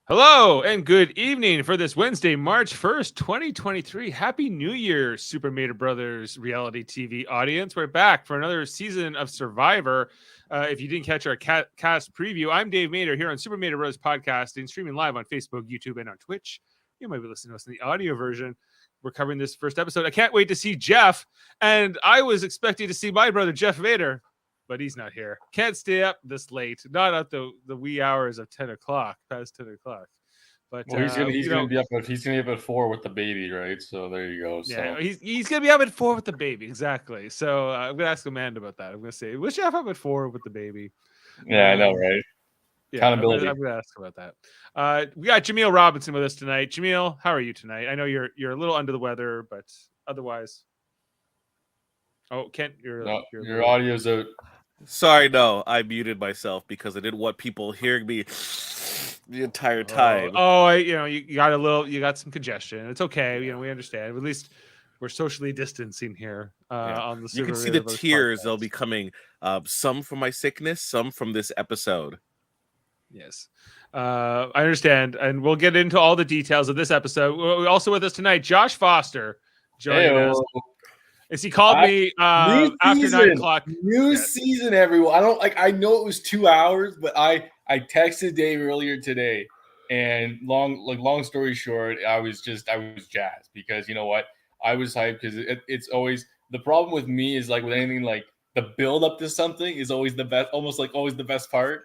Hello and good evening for this Wednesday, March 1st, 2023. Happy New Year, Super Mario Brothers reality TV audience. We're back for another season of Survivor. If you didn't catch our cast preview, I'm Dave Mader here on Super Mario Brothers Podcasting, streaming live on Facebook, YouTube, and on Twitch. You might be listening to us in the audio version. We're covering this first episode. I can't wait to see Jeff, and I was expecting to see my brother, Jeff Vader, but he's not here. Can't stay up this late, not at the wee hours of 10 o'clock, past 10 o'clock. But well, he's gonna be up at 4 with the baby, right? So there you go. Yeah, So he's gonna be up at 4 with the baby, exactly. So I'm gonna ask Amanda about that. I'm gonna say, was Jeff up at 4 with the baby? yeah, I know, right? Yeah, Accountability. I'm gonna ask about that. We got Jaemeel Robinson with us tonight. Jaemeel, how are you tonight? I know you're a little under the weather, but otherwise. Oh, Kent, your audio's out. Sorry, no, I muted myself because I didn't want people hearing me the entire time. You got some congestion. It's okay. We understand. At least we're socially distancing here on the. You can see the tears. They'll be coming. Some from my sickness, some from this episode. Yes, I understand, and we'll get into all the details of this episode. Also with us tonight, Josh Foster joining us. As he called me after 9 o'clock. New season, everyone. I know it was 2 hours, but I texted Dave earlier today, and long story short, I was jazzed because you know what? I was hyped because it's always the problem with me is like with anything like the build up to something is always the best, almost like always the best part.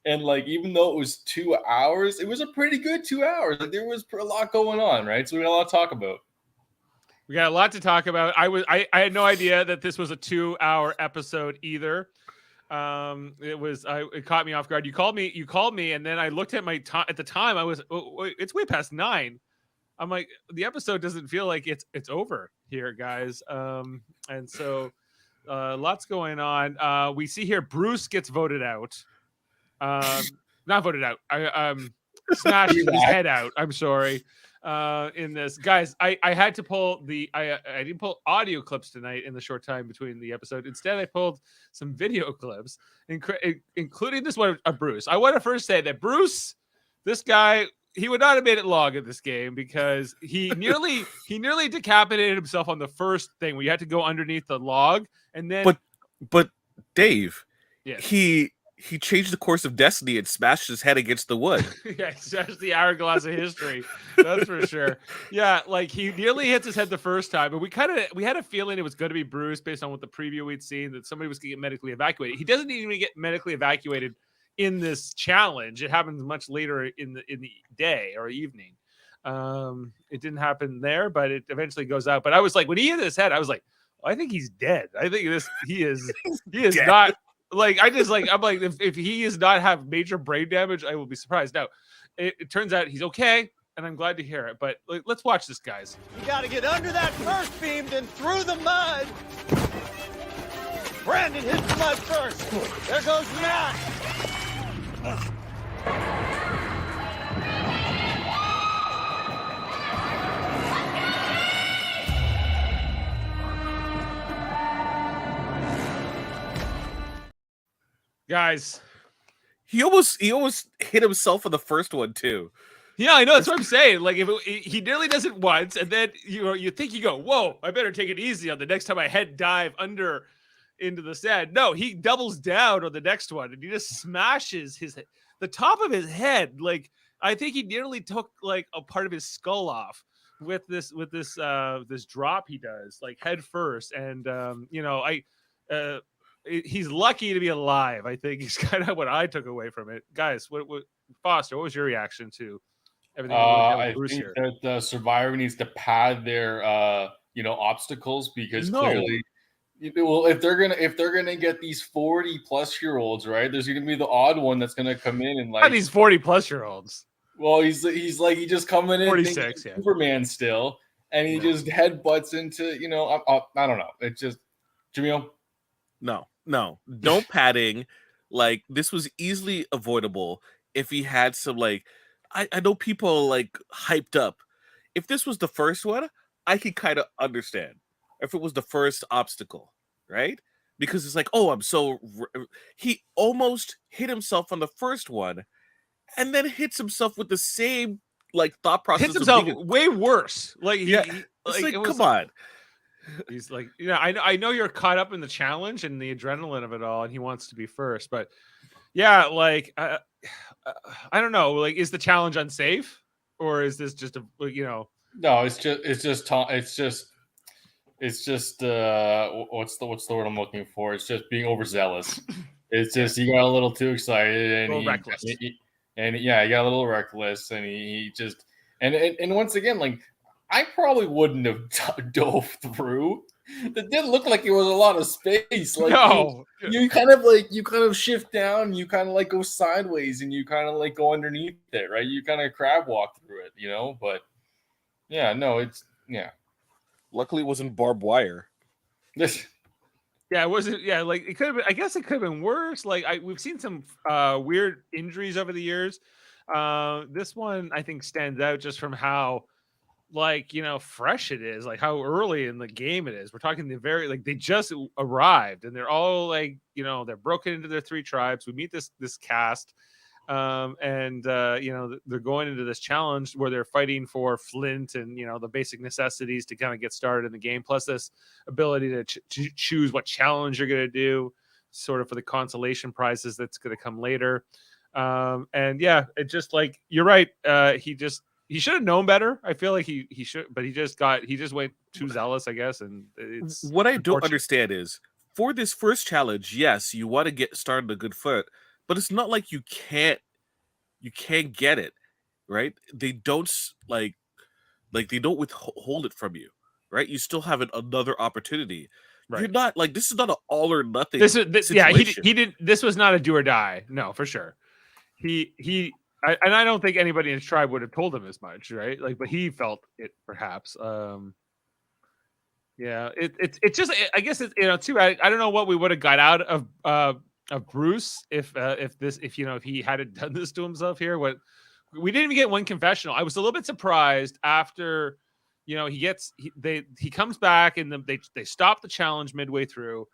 And like even though it was 2 hours, it was a pretty good 2 hours. Like there was a lot going on, right? So we got a lot to talk about. We got a lot to talk about. I had no idea that this was a 2-hour episode either. It caught me off guard. You called me, and then I looked at my time. At the time, it's way past 9. I'm like, the episode doesn't feel like it's over here, guys. And so lots going on. We see here Bruce gets voted out. Not voted out. I smashed his head out. I'm sorry. In this, guys, I had to pull I didn't pull audio clips tonight in the short time between the episode. Instead, I pulled some video clips, including this one of Bruce. I want to first say that Bruce, this guy, he would not have made it long in this game because he nearly decapitated himself on the first thing where you had to go underneath the log, and then but Dave, yes. He changed the course of destiny and smashed his head against the wood. Yeah, smashed the hourglass of history. That's for sure. Yeah, like he nearly hits his head the first time, but we had a feeling it was going to be Bruce based on what the preview we'd seen, that somebody was going to get medically evacuated. He doesn't even get medically evacuated in this challenge. It happens much later in the day or evening. It didn't happen there, but it eventually goes out. But I was like, when he hit his head, I was like, I think he's dead. I think he is not. Like I'm like if he does not have major brain damage, I will be surprised. Now, it turns out he's okay, and I'm glad to hear it. But let's watch this, guys. You got to get under that first beam, then through the mud. Brandon hits the mud first. There goes Matt. Guys, he almost hit himself on the first one too. Yeah, I know. That's what I'm saying. Like he nearly does it once, and then you think you go, "Whoa, I better take it easy on the next time I head dive under into the sand." No, he doubles down on the next one, and he just smashes the top of his head. Like I think he nearly took like a part of his skull off with this drop he does, like head first, and he's lucky to be alive. I think is kind of what I took away from it. Guys, what Foster, what was your reaction to everything? I think that the survivor needs to pad their obstacles because clearly, well, if they're gonna get these 40-plus-year-olds, right, there's gonna be the odd one that's gonna come in and like not these 40-plus-year-olds. Well, he's just coming in 46, yeah. Superman still, and he just headbutts into I don't know. It's just Jaemeel. No, don't padding. Like this was easily avoidable if he had some like I know people like hyped up. If this was the first one, I could kind of understand. If it was the first obstacle, right? Because it's like, oh, he almost hit himself on the first one, and then hits himself with the same like thought process. Hits himself of being way worse. Like Yeah, he it's like, it was come on. He's like, I know you're caught up in the challenge and the adrenaline of it all, and he wants to be first. But yeah, like I don't know. Like, is the challenge unsafe, or is this just No, it's just what's the word I'm looking for? It's just being overzealous. It's just he got a little too excited and a little reckless? He got a little reckless and he just and once again, like, I probably wouldn't have dove through. It didn't look like it was a lot of space. Like, No. you kind of shift down, you kind of like go sideways, and you kind of like go underneath it, right? You kind of crab walk through it, But yeah, no, Luckily, it wasn't barbed wire. This. Yeah, it wasn't. Yeah, like it could have been. I guess it could have been worse. Like we've seen some weird injuries over the years. This one I think stands out just from how, like, fresh it is, like how early in the game it is. We're talking they just arrived, and they're all like, they're broken into their 3 tribes. We meet this cast, and they're going into this challenge where they're fighting for flint and the basic necessities to kind of get started in the game, plus this ability to choose what challenge you're going to do, sort of for the consolation prizes that's going to come later. And yeah, it just, like, you're right, he should have known better. I feel like he should, but he just went too zealous, I guess. And it's what I don't understand is, for this first challenge, yes, you want to get started a good foot, but it's not like you can't get it, right? They don't like they don't withhold it from you, right? You still have another opportunity. Right. You're not like, this is not an all or nothing. Yeah, he did. This was not a do or die. No, for sure. I don't think anybody in his tribe would have told him as much, right? Like, but he felt it perhaps. Yeah, it's just, I guess it's, too. I don't know what we would have got out of Bruce if he hadn't done this to himself here. We didn't even get one confessional. I was a little bit surprised after, he comes back and they stop the challenge midway through,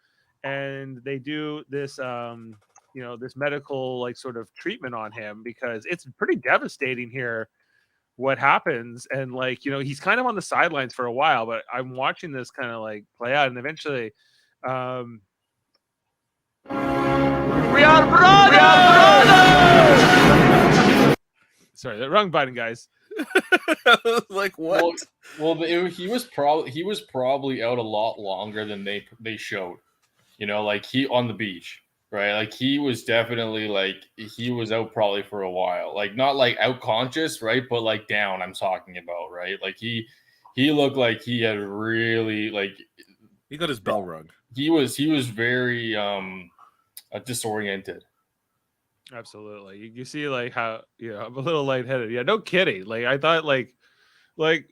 and they do this this medical, like, sort of treatment on him, because it's pretty devastating here what happens. And, like, he's kind of on the sidelines for a while, but I'm watching this kind of like play out, and eventually we are brothers! Sorry, the wrong button, guys. Like, what? Well, he was probably out a lot longer than they showed. Like, he on the beach, right? Like, he was definitely, like, he was out probably for a while. Like, not like out conscious, right? But like down, I'm talking about, right? Like, he looked like he had really, like, he got his bell rung. He was very disoriented. Absolutely. You see, like, how I'm a little lightheaded. Yeah, no kidding. Like, I thought, like the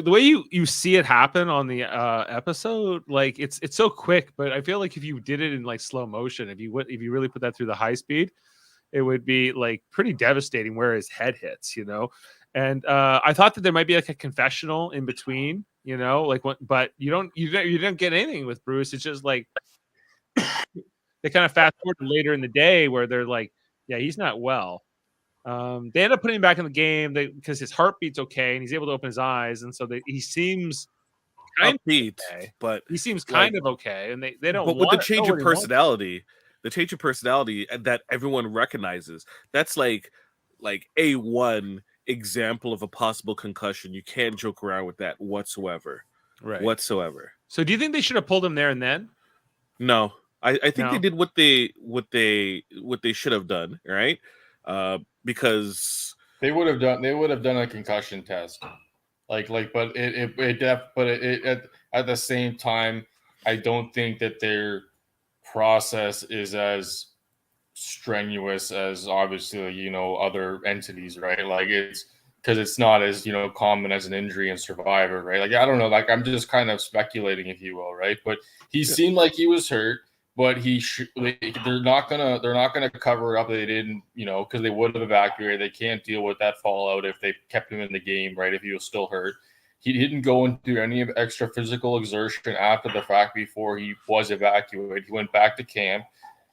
way you see it happen on the episode, like, it's so quick, but I feel like if you did it in, like, slow motion, if you really put that through the high speed, it would be, like, pretty devastating where his head hits, And I thought that there might be, like, a confessional in between, like, but you don't get anything with Bruce. It's just like they kind of fast forward to later in the day where they're like, yeah, he's not well. They end up putting him back in the game because his heartbeat's okay and he's able to open his eyes, and so he seems kind upbeat, of okay. But he seems kind of okay, and they don't. But with the change of personality, that everyone recognizes, that's like A1 example of a possible concussion. You can't joke around with that whatsoever. Right. Whatsoever. So do you think they should have pulled him there and then? No. I think they did what they should have done, right? Because they would have done a concussion test. But at the same time, I don't think that their process is as strenuous as obviously other entities, right? Like, it's because it's not as common as an injury and survivor, right? Like, I don't know, like, I'm just kind of speculating, if you will, right? But he seemed like he was hurt, but they're not gonna cover it up. They didn't, because they would have evacuated. They can't deal with that fallout if they kept him in the game, right? If he was still hurt. He didn't go into any extra physical exertion after the fact before he was evacuated. He went back to camp.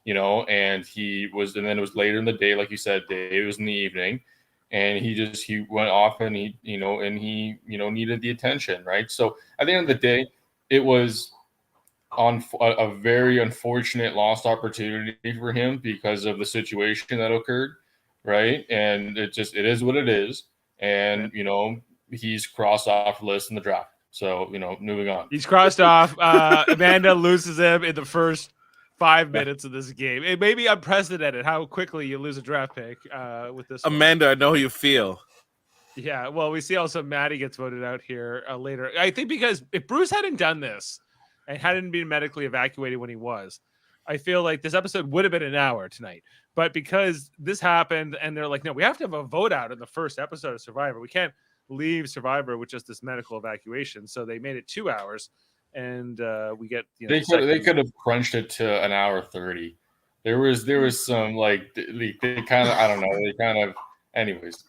and and then it was later in the day, like you said, Dave, it was in the evening, and he went off and he needed the attention, right? So at the end of the day, it was on a very unfortunate lost opportunity for him because of the situation that occurred, right? And it is what it is, and he's crossed off the list in the draft. So moving on. He's crossed off. Amanda loses him in the first 5 minutes of this game. It may be unprecedented how quickly you lose a draft pick with this Amanda, one. I know how you feel. Yeah, well, we see also Maddie gets voted out here later. I think because if Bruce hadn't done this and hadn't been medically evacuated when he was, I feel like this episode would have been an hour tonight. But because this happened and they're like, no, we have to have a vote out in the first episode of Survivor. We can't leave Survivor with just this medical evacuation. So they made it 2 hours, and we get they could have crunched it to an hour 30. There was some like they kind of, I don't know, they kind of, anyways.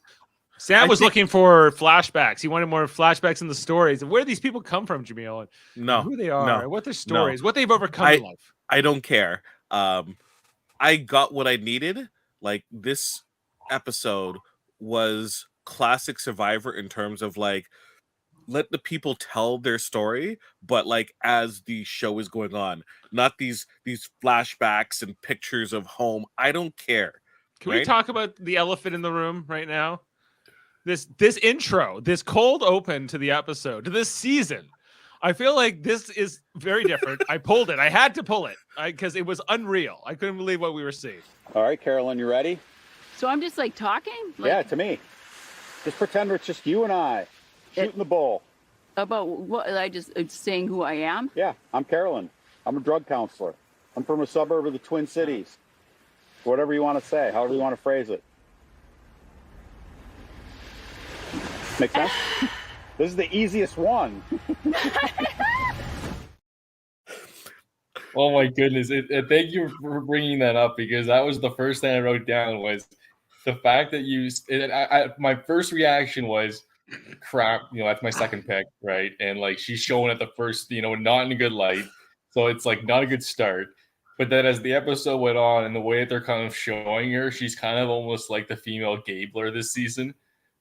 Sam was looking for flashbacks. He wanted more flashbacks in the stories and where these people come from, Jaemeel, and who they are, and what their stories, what they've overcome in life. I don't care. I got what I needed. Like, this episode was classic Survivor in terms of like, let the people tell their story, but like as the show is going on, not these flashbacks and pictures of home. I don't care. Can we talk about the elephant in the room right now? This intro, this cold open to the episode, to this season. I feel like this is very different. I pulled it. I had to pull it because it was unreal. I couldn't believe what we were seeing. All right, Carolyn, you ready? So I'm just like talking? Yeah, to me. Just pretend it's just you and I shooting the bull. About what? It's saying who I am? Yeah, I'm Carolyn. I'm a drug counselor. I'm from a suburb of the Twin Cities. Whatever you want to say, however you want to phrase it. Make sense? This is the easiest one. Oh my goodness! Thank you for bringing that up, because that was the first thing I wrote down, was the fact that my first reaction was, crap, that's my second pick, right? And like, she's showing at the first, not in a good light, so it's like not a good start. But then as the episode went on and the way that they're kind of showing her, she's kind of almost like the female Gabler this season.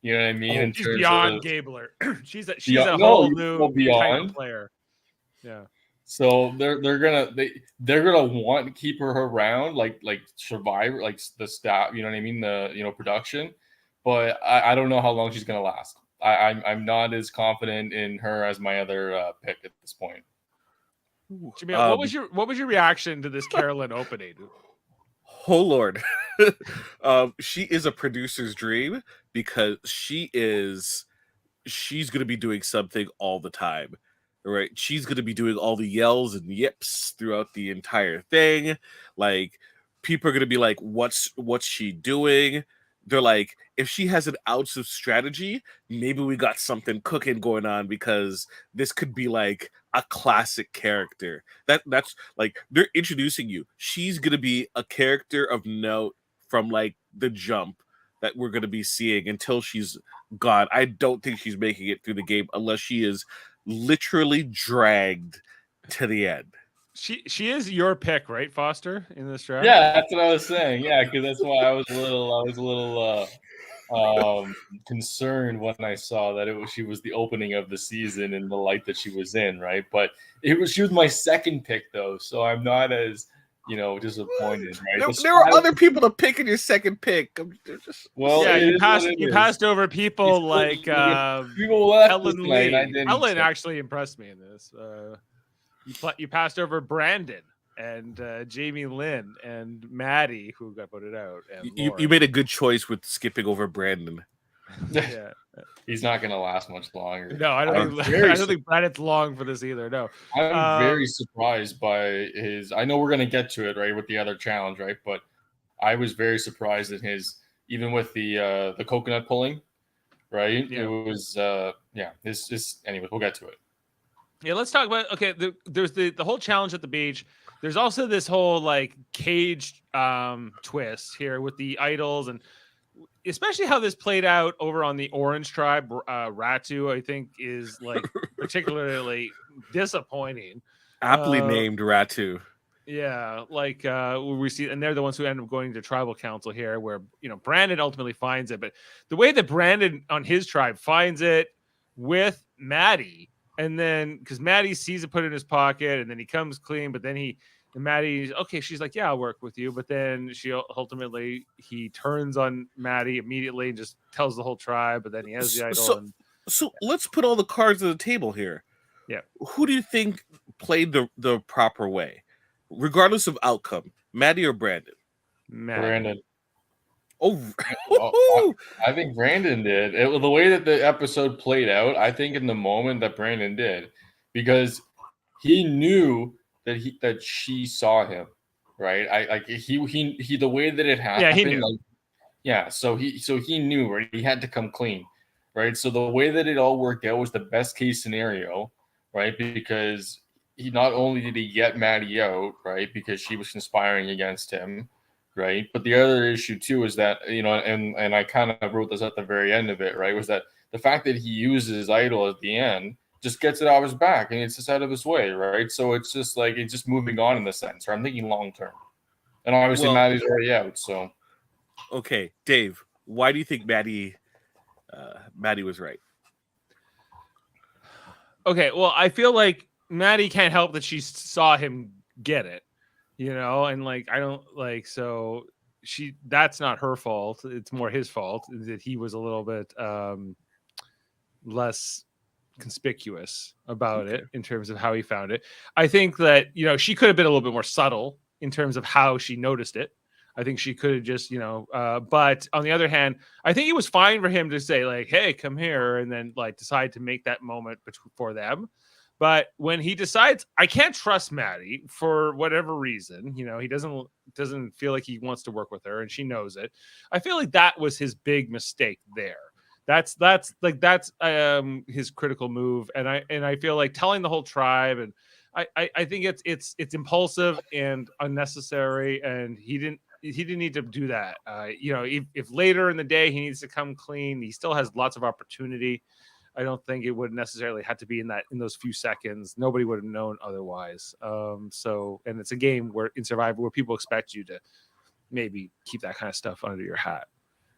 You know what I mean? She's beyond Gabler. she's a whole new type of player. Yeah. So they're gonna want to keep her around, like Survivor, like the staff. You know what I mean? The production. But I don't know how long she's gonna last. I'm not as confident in her as my other pick at this point. Jaemeel, what was your reaction to this Carolyn opening? Oh Lord. She is a producer's dream, because she's gonna be doing something all the time, right? She's gonna be doing all the yells and yips throughout the entire thing. Like, people are gonna be like, what's she doing? They're like, if she has an ounce of strategy, maybe we got something cooking going on, because this could be like a classic character. That's like, they're introducing you. She's gonna be a character of note from like the jump that we're gonna be seeing until she's gone. I don't think she's making it through the game unless she is literally dragged to the end. She is your pick, right, Foster, in this draft? Yeah, that's what I was saying. Yeah, because that's why I was a little concerned when I saw that she was the opening of the season and the light that she was in, right? But she was my second pick though, so I'm not as disappointed, right? There were other people to pick in your second pick. You passed over people like Ellen Lee. Ellen actually impressed me in this. You passed over Brandon and Jamie Lynn and Maddie, who got voted out. And you made a good choice with skipping over Brandon. Yeah, he's not going to last much longer. No, I don't think Brandon's long for this either. No, I'm very surprised by his. I know we're going to get to it, right, with the other challenge, right? But I was very surprised at his, even with the coconut pulling, right? Yeah. It was anyway, we'll get to it. Yeah, let's talk about, there's the whole challenge at the beach. There's also this whole like cage twist here with the idols, and especially how this played out over on the Orange Tribe. Ratu, I think, is like particularly disappointing. Aptly named Ratu. Yeah, like we see, and they're the ones who end up going to tribal council here, where Brandon ultimately finds it. But the way that Brandon on his tribe finds it with Maddie, and then because Maddie sees it put in his pocket, and then he comes clean, but then Maddie's okay. She's like, "Yeah, I'll work with you," but then he turns on Maddie immediately and just tells the whole tribe. But then he has the idol, So let's put all the cards on the table here. Yeah. Who do you think played the proper way, regardless of outcome, Maddie or Brandon? Brandon. Oh, I think Brandon did. The way that the episode played out, I think in the moment that Brandon did, because he knew that she saw him, right? He the way that it happened. Yeah, he knew. So he knew, right? He had to come clean, right? So the way that it all worked out was the best case scenario, right? Because he not only did he get Maddie out, right? Because she was conspiring against him, right? But the other issue too is that and I kind of wrote this at the very end of it, right? Was that the fact that he uses his idol at the end just gets it off his back and it's just out of his way, right? So it's just like it's just moving on in the sense. Right? I'm thinking long term, and obviously Maddie's already out, so. Okay, Dave, why do you think Maddie was right? Okay, well, I feel like Maddie can't help that she saw him get it, and like I don't like so that's not her fault. It's more his fault that he was a little bit less conspicuous about it in terms of how he found it. I think that she could have been a little bit more subtle in terms of how she noticed it. I think she could have just, but on the other hand, I think it was fine for him to say like, "Hey, come here," and then like decide to make that moment for them. But when he decides, I can't trust Maddie for whatever reason, he doesn't feel like he wants to work with her, and she knows it. I feel like that was his big mistake there. That's his critical move, and I feel like telling the whole tribe, and I think it's impulsive and unnecessary, and he didn't need to do that. If later in the day he needs to come clean, he still has lots of opportunity. I don't think it would necessarily have to be in those few seconds. Nobody would have known otherwise. And it's a game in Survivor where people expect you to maybe keep that kind of stuff under your hat.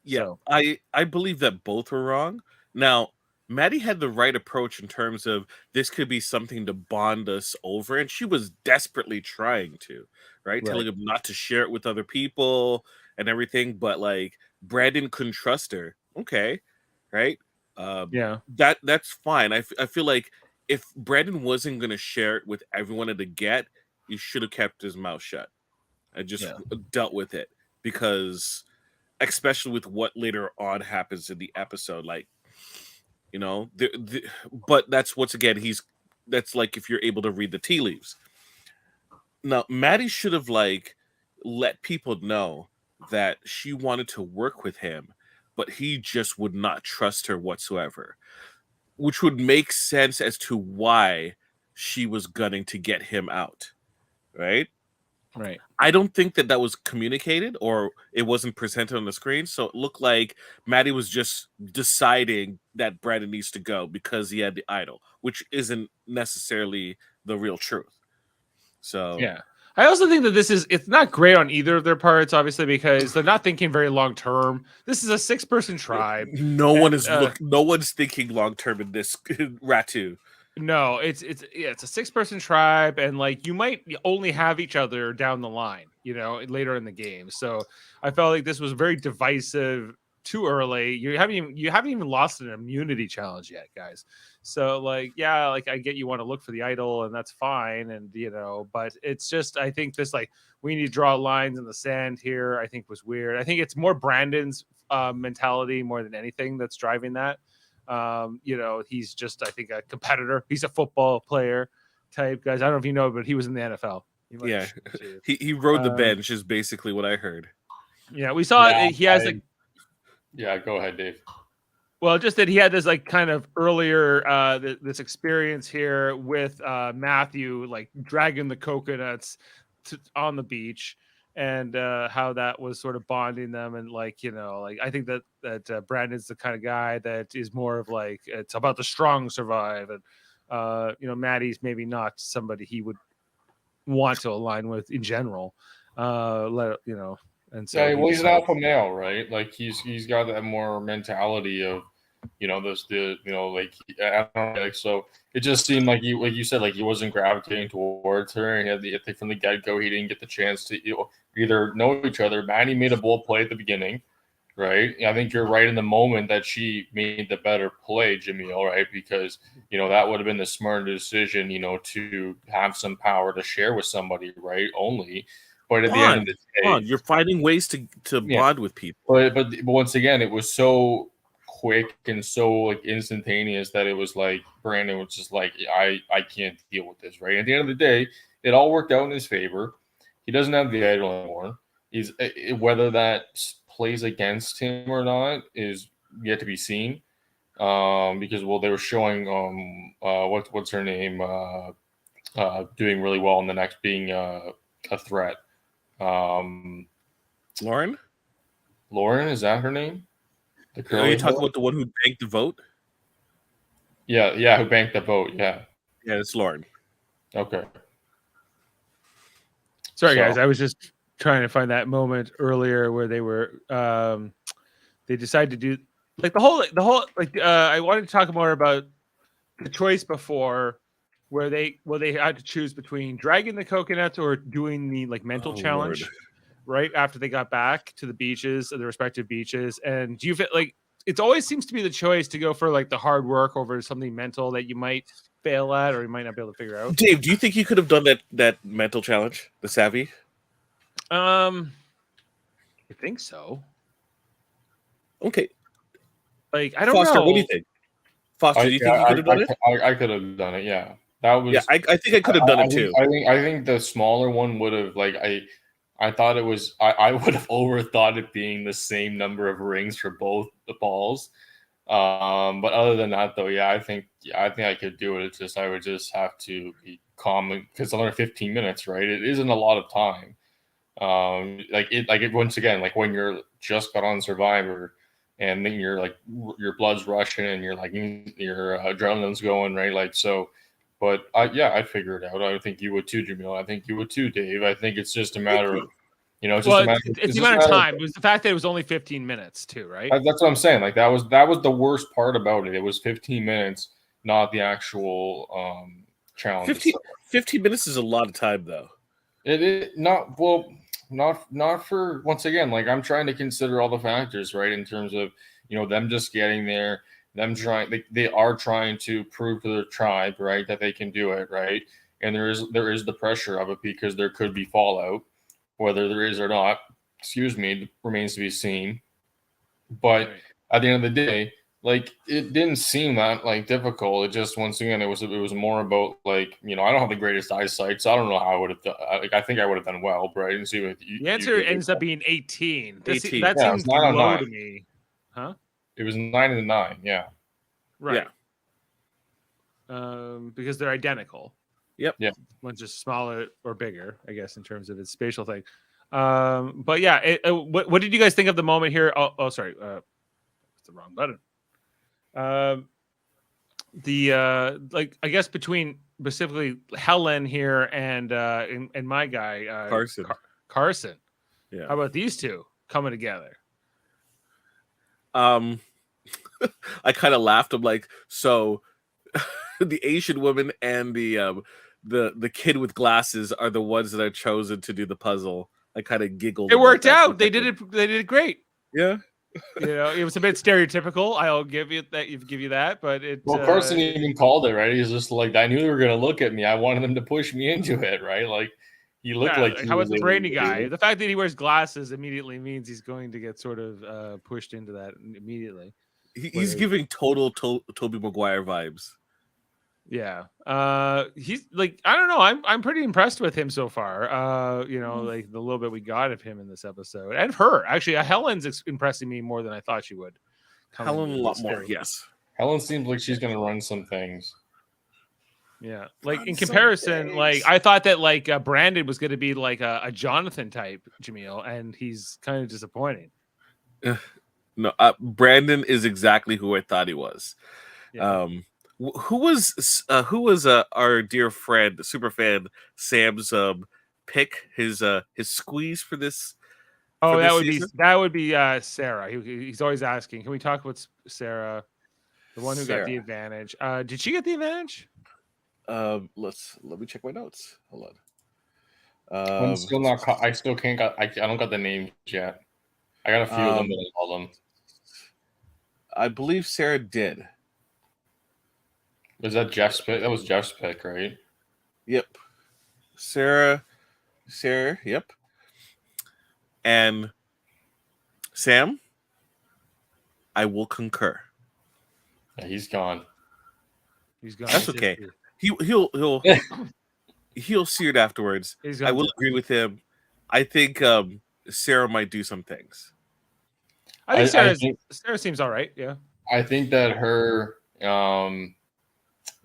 Yeah, so. I believe that both were wrong. Now, Maddie had the right approach in terms of this could be something to bond us over, and she was desperately trying to, right? Telling him not to share it with other people and everything, but like Brandon couldn't trust her. Okay, right? That's fine. I feel like if Brandon wasn't going to share it with everyone at the get, he should have kept his mouth shut and just dealt with it, because especially with what later on happens in the episode, like, but that's that's like if you're able to read the tea leaves. Now, Maddie should have like let people know that she wanted to work with him, but he just would not trust her whatsoever, which would make sense as to why she was gunning to get him out, right? Right. I don't think that was communicated, or it wasn't presented on the screen. So it looked like Maddie was just deciding that Brandon needs to go because he had the idol, which isn't necessarily the real truth. So yeah. I also think that it's not great on either of their parts, obviously, because they're not thinking very long term. This is a 6-person tribe. No one's thinking long term in this Ratu. No, it's a 6-person tribe, and like you might only have each other down the line, later in the game. So I felt like this was very divisive too early. You haven't even lost an immunity challenge yet, guys. So like, yeah, like I get you want to look for the idol, and that's fine, and but it's just I think this like we need to draw lines in the sand here. I think was weird. I think it's more Brandon's mentality more than anything that's driving that. He's just I think a competitor. He's a football player type guys. I don't know if you know, but he was in the NFL. He rode the bench is basically what I heard. Yeah, we saw he has go ahead, Dave. Well, just that he had this like kind of earlier this experience here with Matthew like dragging the coconuts on the beach, and how that was sort of bonding them, and like like I think that Brandon's the kind of guy that is more of like it's about the strong survive, and Maddie's maybe not somebody he would want to align with in general. And so Yeah, he well, he's an decided- alpha male, right? Like he's got that more mentality of, like I don't know, like so. It just seemed like you said, like he wasn't gravitating towards her, and I think from the get go he didn't get the chance to either know each other. Manny made a bold play at the beginning, right? I think you're right in the moment that she made the better play, Jaemeel, right? Because that would have been the smarter decision, to have some power to share with somebody, right? Only, but at the end of the day, you're finding ways to bond with people. but once again, it was so quick and so like instantaneous that it was like Brandon was just like, I can't deal with this, right? At the end of the day, it all worked out in his favor. He doesn't have the idol anymore. He's whether that plays against him or not is yet to be seen. Because they were showing what's her name doing really well in the next being a threat. Lauren, is that her name? Are you talking about the one who banked the vote? Yeah, who banked the vote? Yeah, it's Lauren. Okay. Sorry, guys. I was just trying to find that moment earlier where they were. They decided to do like the whole. I wanted to talk more about the choice before, where they had to choose between dragging the coconuts or doing the mental challenge. Lord. Right after they got back to the beaches, the respective beaches, and do you feel like it always seems to be the choice to go for the hard work over something mental that you might fail at or you might not be able to figure out? Dave, do you think you could have done that mental challenge, the savvy? I think so. Okay. I don't Foster, know. what do you think? Foster, do you think you could have done it? I could have done it. Yeah, that was. Yeah, I think I could have done it too. I think the smaller one would have I thought it was. I would have overthought it being the same number of rings for both the balls. But other than that, though, yeah, I think I could do it. It's just I would just have to be calm because it's only 15 minutes, right? It isn't a lot of time. Once again, like when you're just got on Survivor, and then you're your blood's rushing and you're your adrenaline's going, right? But I figure it out. I think you would too, Jaemeel. I think you would too, Dave. I think it's just a matter of, it's the amount of time. It was the fact that it was only 15 minutes too, right? That's what I'm saying. That was the worst part about it. It was 15 minutes, not the actual challenge. 15 minutes is a lot of time, though. It is not for, once again, I'm trying to consider all the factors, right? In terms of, them just getting there, them trying, they are trying to prove to their tribe, right, that they can do it, right? And there is the pressure of it because there could be fallout, whether there is or not, remains to be seen. But at the end of the day, it didn't seem that difficult. It just, once again, it was more about I don't have the greatest eyesight, so I don't know how I would have done. I think I would have done well, but I didn't see what the answer ends up being 18. 18. That seems low to me, huh? It was 9 and 9, yeah. Right. Yeah. Because they're identical. Yep. Yeah. One's just smaller or bigger, I guess, in terms of its spatial thing. But yeah, what did you guys think of the moment here? Oh, sorry. It's the wrong button. I guess between specifically Helen here and my guy Carson. Carson. Yeah. How about these two coming together? I kind of laughed. I'm like, so the Asian woman and the kid with glasses are the ones that are chosen to do the puzzle. I kind of giggled. It worked out. They did it. They did it great. Yeah. It was a bit stereotypical. I'll give you that, but it. Well, Carson even called it, right? He's just I knew they were going to look at me. I wanted them to push me into it, right? He looked like. How about the brainy guy? The fact that he wears glasses immediately means he's going to get sort of pushed into that immediately. He's giving total Tobey Maguire vibes. Yeah. He's I don't know. I'm pretty impressed with him so far. The little bit we got of him in this episode, and her actually. Helen's impressing me more than I thought she would. Helen a lot more. Yes. Helen seems like she's going to run some things. Yeah, in comparison, I thought that Brandon was going to be a Jonathan type Jaemeel, and he's kind of disappointing. No, Brandon is exactly who I thought he was. Yeah. Who was our dear friend, super fan Sam's pick, his squeeze for this Oh, that season? would be Sarah. He's always asking, can we talk about Sarah, the one who got the Sarah. advantage? Did she get the advantage? Let me check my notes. Hold on. I'm still not. I still can't. I don't got the names yet. I got a few of them, but I call them. I believe Sarah did. Was that Jeff's pick? That was Jeff's pick, right? Yep. Sarah. Yep. And Sam, I will concur. Yeah, he's gone. He's gone. That's okay. He'll see it afterwards. I will agree with him. I think Sarah might do some things. I think Sarah seems all right. Yeah. I think that her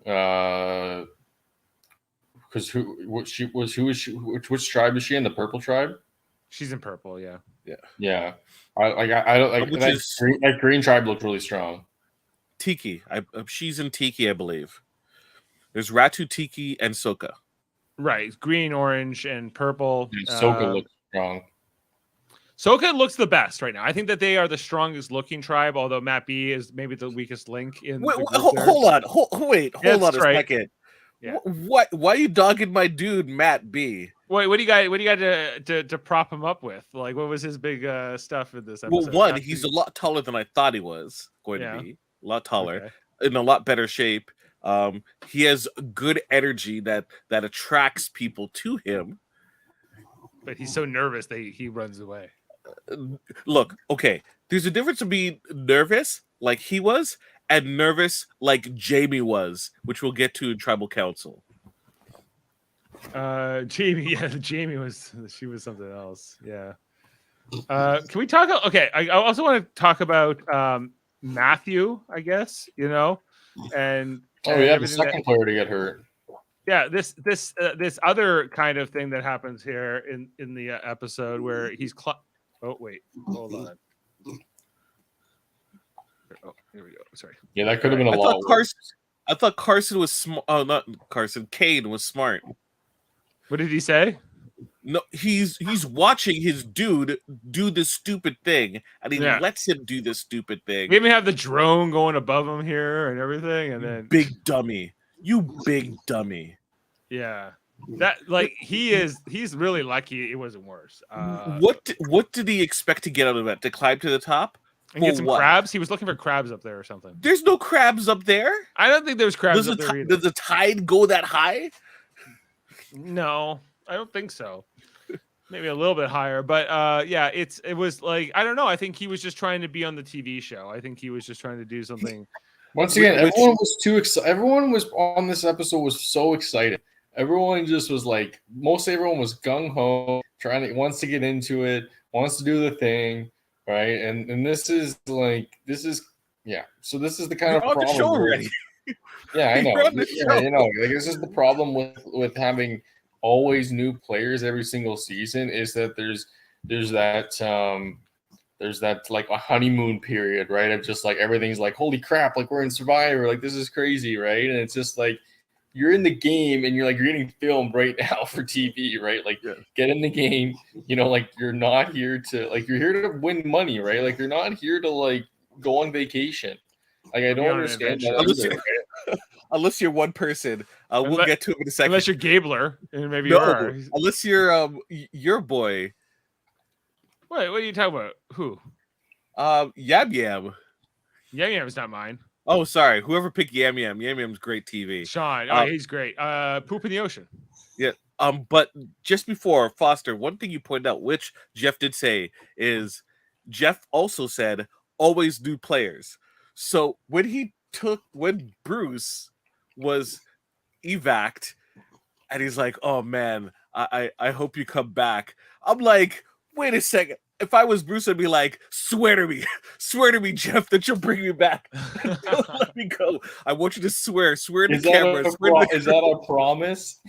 because which tribe is she in? The purple tribe? She's in purple. Yeah. Yeah. I don't like that green tribe looked really strong. Tiki. She's in Tiki, I believe. There's Ratu, Tiki, and Soka. Right. Green, orange, and purple. Soka looks strong. Soka looks the best right now. I think that they are the strongest looking tribe, although Matt B is maybe the weakest link in. Hold on a second. Yeah. Why are you dogging my dude Matt B? Wait, what do you got to prop him up with? Like, what was his big stuff in this episode? Well, one, he's a lot taller than I thought he was going to be. A lot taller, in a lot better shape. He has good energy that attracts people to him. But he's so nervous that he runs away. Look, okay, there's a difference between nervous like he was and nervous like Jaemeel was, which we'll get to in Tribal Council. Jaemeel was something else. Yeah. Can we talk? Okay, I also want to talk about Matthew, I guess, and the second player to get hurt. Yeah, this other kind of thing that happens here in the episode where he's oh wait, hold on. Oh, here we go. Sorry. Yeah, that could have been a lot. I thought Carson was smart. Oh, not Carson. Kane was smart. What did he say? No, he's watching his dude do this stupid thing, and he lets him do this stupid thing. We even have the drone going above him here and everything, and then big dummy. You big dummy. Yeah. That he's really lucky it wasn't worse. What did he expect to get out of that? To climb to the top? And get some crabs? He was looking for crabs up there or something. There's no crabs up there. I don't think there's crabs up there either. Does the tide go that high? No, I don't think so. Maybe a little bit higher, but it was like, I don't know. I think he was just trying to be on the TV show. I think he was just trying to do something. Once again, everyone was too excited. Everyone was on this episode was so excited. Everyone just was like, most everyone was gung ho, wants to get into it, wants to do the thing, right? And this is. So this is the kind of problem. The show already. Yeah, I know. This is the problem with having always new players every single season is that there's that like a honeymoon period, right? Of just like everything's like, holy crap, like we're in Survivor, like this is crazy, right? And it's just like you're in the game and you're getting filmed right now for TV, right? Like get in the game, like you're not here to you're here to win money, right? Like you're not here to like go on vacation. Like I don't understand that. Unless you're one person, we'll get to it in a second. Unless you're Gabler, and maybe you are. Unless you're your boy. Wait, what are you talking about? Who? Yam Yam. Yam Yam's not mine. Oh, sorry. Whoever picked Yam Yam. Yam Yam's great TV. Sean. He's great. Poop in the ocean. Yeah. But just before Foster, one thing you pointed out, which Jeff did say, is Jeff also said always new players. So when Bruce was evac'd, and he's like, "Oh man, I hope you come back." I'm like, wait a second. if I was Bruce, I'd be like, swear to me, Jeff, that you'll bring me back. Don't let me go. I want you to swear to the camera. Is that a promise?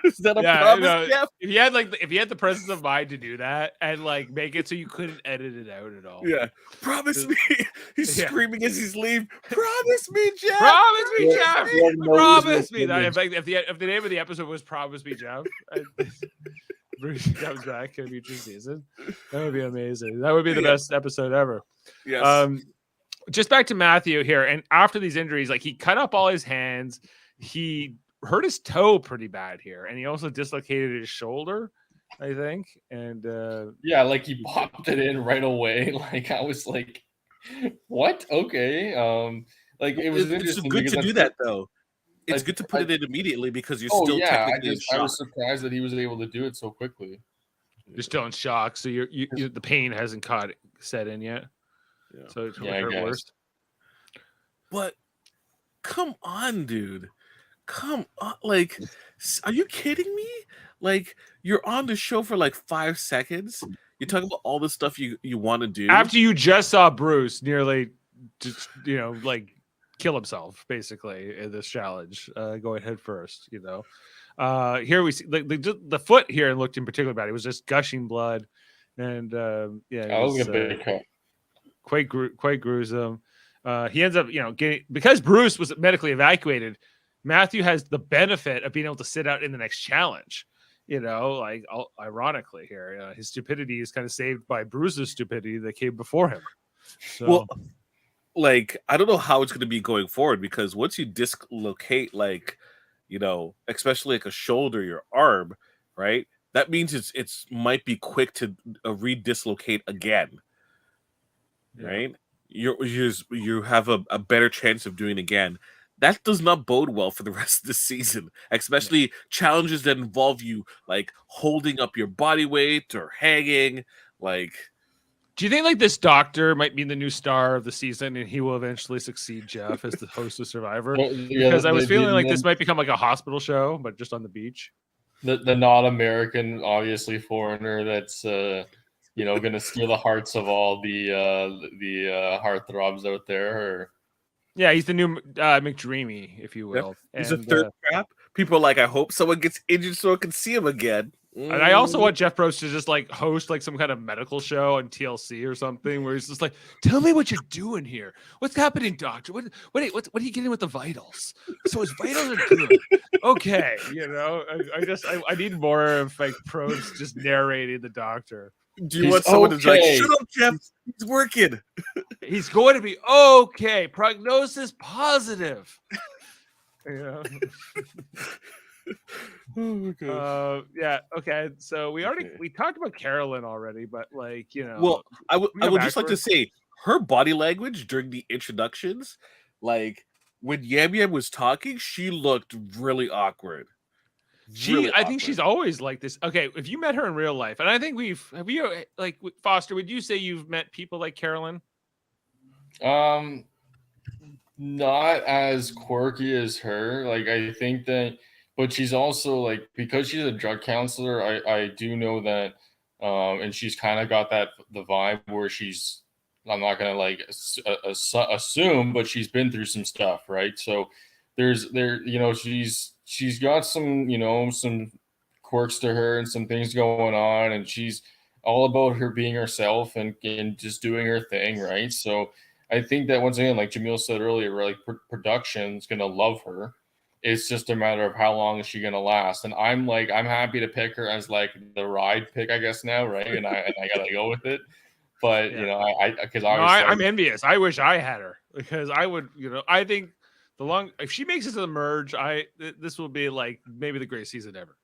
Is that a Yeah, promise, Jeff? if you had the presence of mind to do that and like make it so you couldn't edit it out at all. Yeah. Promise me. He's Yeah. screaming as he's leaving. Promise me, Jeff. Promise me, Yeah, Jeff. yeah, no Promise reason me. to In fact, if the name of the episode was "Promise Me, Jeff," Bruce comes back in a future season, that would be amazing. That would be the best episode ever. Yes. Just back to Matthew here, and after these injuries, like he cut up all his hands, he hurt his toe pretty bad here, and he also dislocated his shoulder, I think. And Yeah, like he popped it in right away. Like I was like, what? Okay. Like it was It's interesting good to because do that though. It's I- good to put I- it in immediately because you're Oh still yeah, technically in I shock. was surprised that he was able to do it so quickly. you're still in shock, so the pain hasn't set in yet. Yeah. So it's Yeah, I hurt guess. worse. But come on, dude. Come on. Like, are you kidding me? Like, you're on the show for like 5 seconds. You're talking about all the stuff you want to do. After you just saw Bruce nearly, just like kill himself basically in this challenge, going head first. Here we see the foot here looked in particular bad. It was just gushing blood, and it That was was, a big cut. quite gruesome. He ends up, getting, because Bruce was medically evacuated. Matthew has the benefit of being able to sit out in the next challenge. Ironically here, his stupidity is kind of saved by Bruce's stupidity that came before him. So, Well, like, I don't know how it's going to be going forward because once you dislocate, like, especially like a shoulder, your arm, right? That means it's might be quick to re-dislocate again, right? You have a better chance of doing it again. That does not bode well for the rest of the season, especially challenges that involve you like holding up your body weight or hanging. Like, do you think like this doctor might be the new star of the season and he will eventually succeed Jeff as the host of Survivor? Because I was feeling like this might become like a hospital show, but just on the beach. The non-American, obviously foreigner, that's going to steal the hearts of all the heartthrobs out there. Or... Yeah, he's the new McDreamy, if you will. he's a And, third trap. People are like, I hope someone gets injured so I can see him again. And I also want Jeff Probst to just like host like some kind of medical show on TLC or something where he's just like, tell me what you're doing here. What's happening, doctor? What are you getting with the vitals? So his vitals are good. Okay. I need more of like Probst just narrating the doctor. Do you want someone to be like, shut up, Jeff? He's working. He's going to be okay. Prognosis positive. Oh my god. Yeah. Okay. So we talked about Carolyn already, but like well, I would just like to backwards. say her body language during the introductions, like when Yam Yam was talking, she looked really awkward. I think she's always like this. Okay, if you met her in real life, and I think have you like Foster? Would you say you've met people like Carolyn? Not as quirky as her. Like I think that, but she's also like, because she's a drug counselor. I do know that, and she's kind of got the vibe where she's. I'm not gonna like assume, but she's been through some stuff, right? So she's got some some quirks to her and some things going on, and she's all about her being herself and just doing her thing, right? So I think that once again, like Jaemeel said earlier, like production's gonna love her. It's just a matter of how long is she gonna last. And I'm happy to pick her as like the ride pick, I guess now, right? And I gotta go with it. But I'm envious. I wish I had her because I would, I think if she makes it to the merge, this will be like maybe the greatest season ever.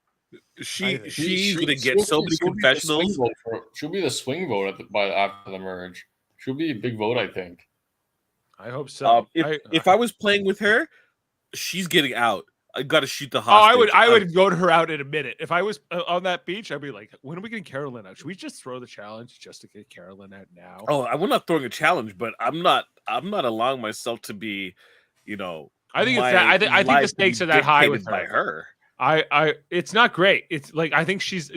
She's gonna get so many confessionals. She'll be the swing vote after the merge. She'll be a big vote, I think. I hope so. If I was playing with her, she's getting out. I got to shoot the hostage. I would vote her out in a minute. If I was on that beach, I'd be like, when are we getting Carolyn out? Should we just throw the challenge just to get Carolyn out now? Oh, I'm not throwing a challenge, but I'm not allowing myself to be, I think I think the stakes are that high with her. By her. It's not great. It's like I think she's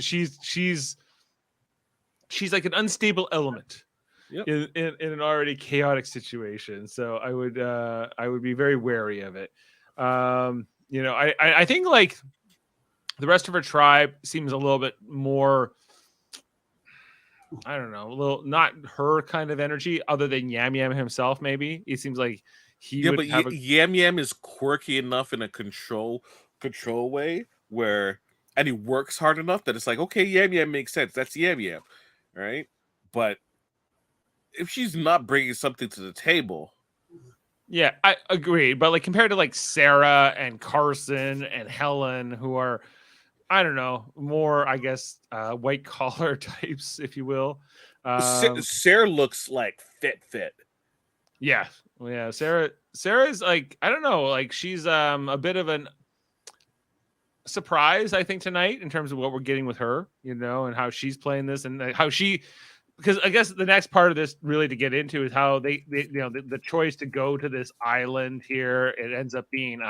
she's like an unstable element. Yep. In an already chaotic situation. So I would be very wary of it. I think like the rest of her tribe seems a little bit more, I don't know, a little not her kind of energy other than Yam Yam himself. Maybe it seems like he would but have Yam Yam is quirky enough in a control way where, and he works hard enough that it's like, okay, Yam Yam makes sense. That's Yam Yam, right? But if she's not bringing something to the table, Yeah, I agree. But like compared to like Sarah and Carson and Helen, who are, I don't know, more, I guess, white collar types, if you will. Sarah looks like fit. Yeah. Well, yeah. Sarah's like, I don't know, like she's a bit of an surprise, I think, tonight in terms of what we're getting with her, and how she's playing this and how because I guess the next part of this really to get into is how they the choice to go to this island here. It ends up being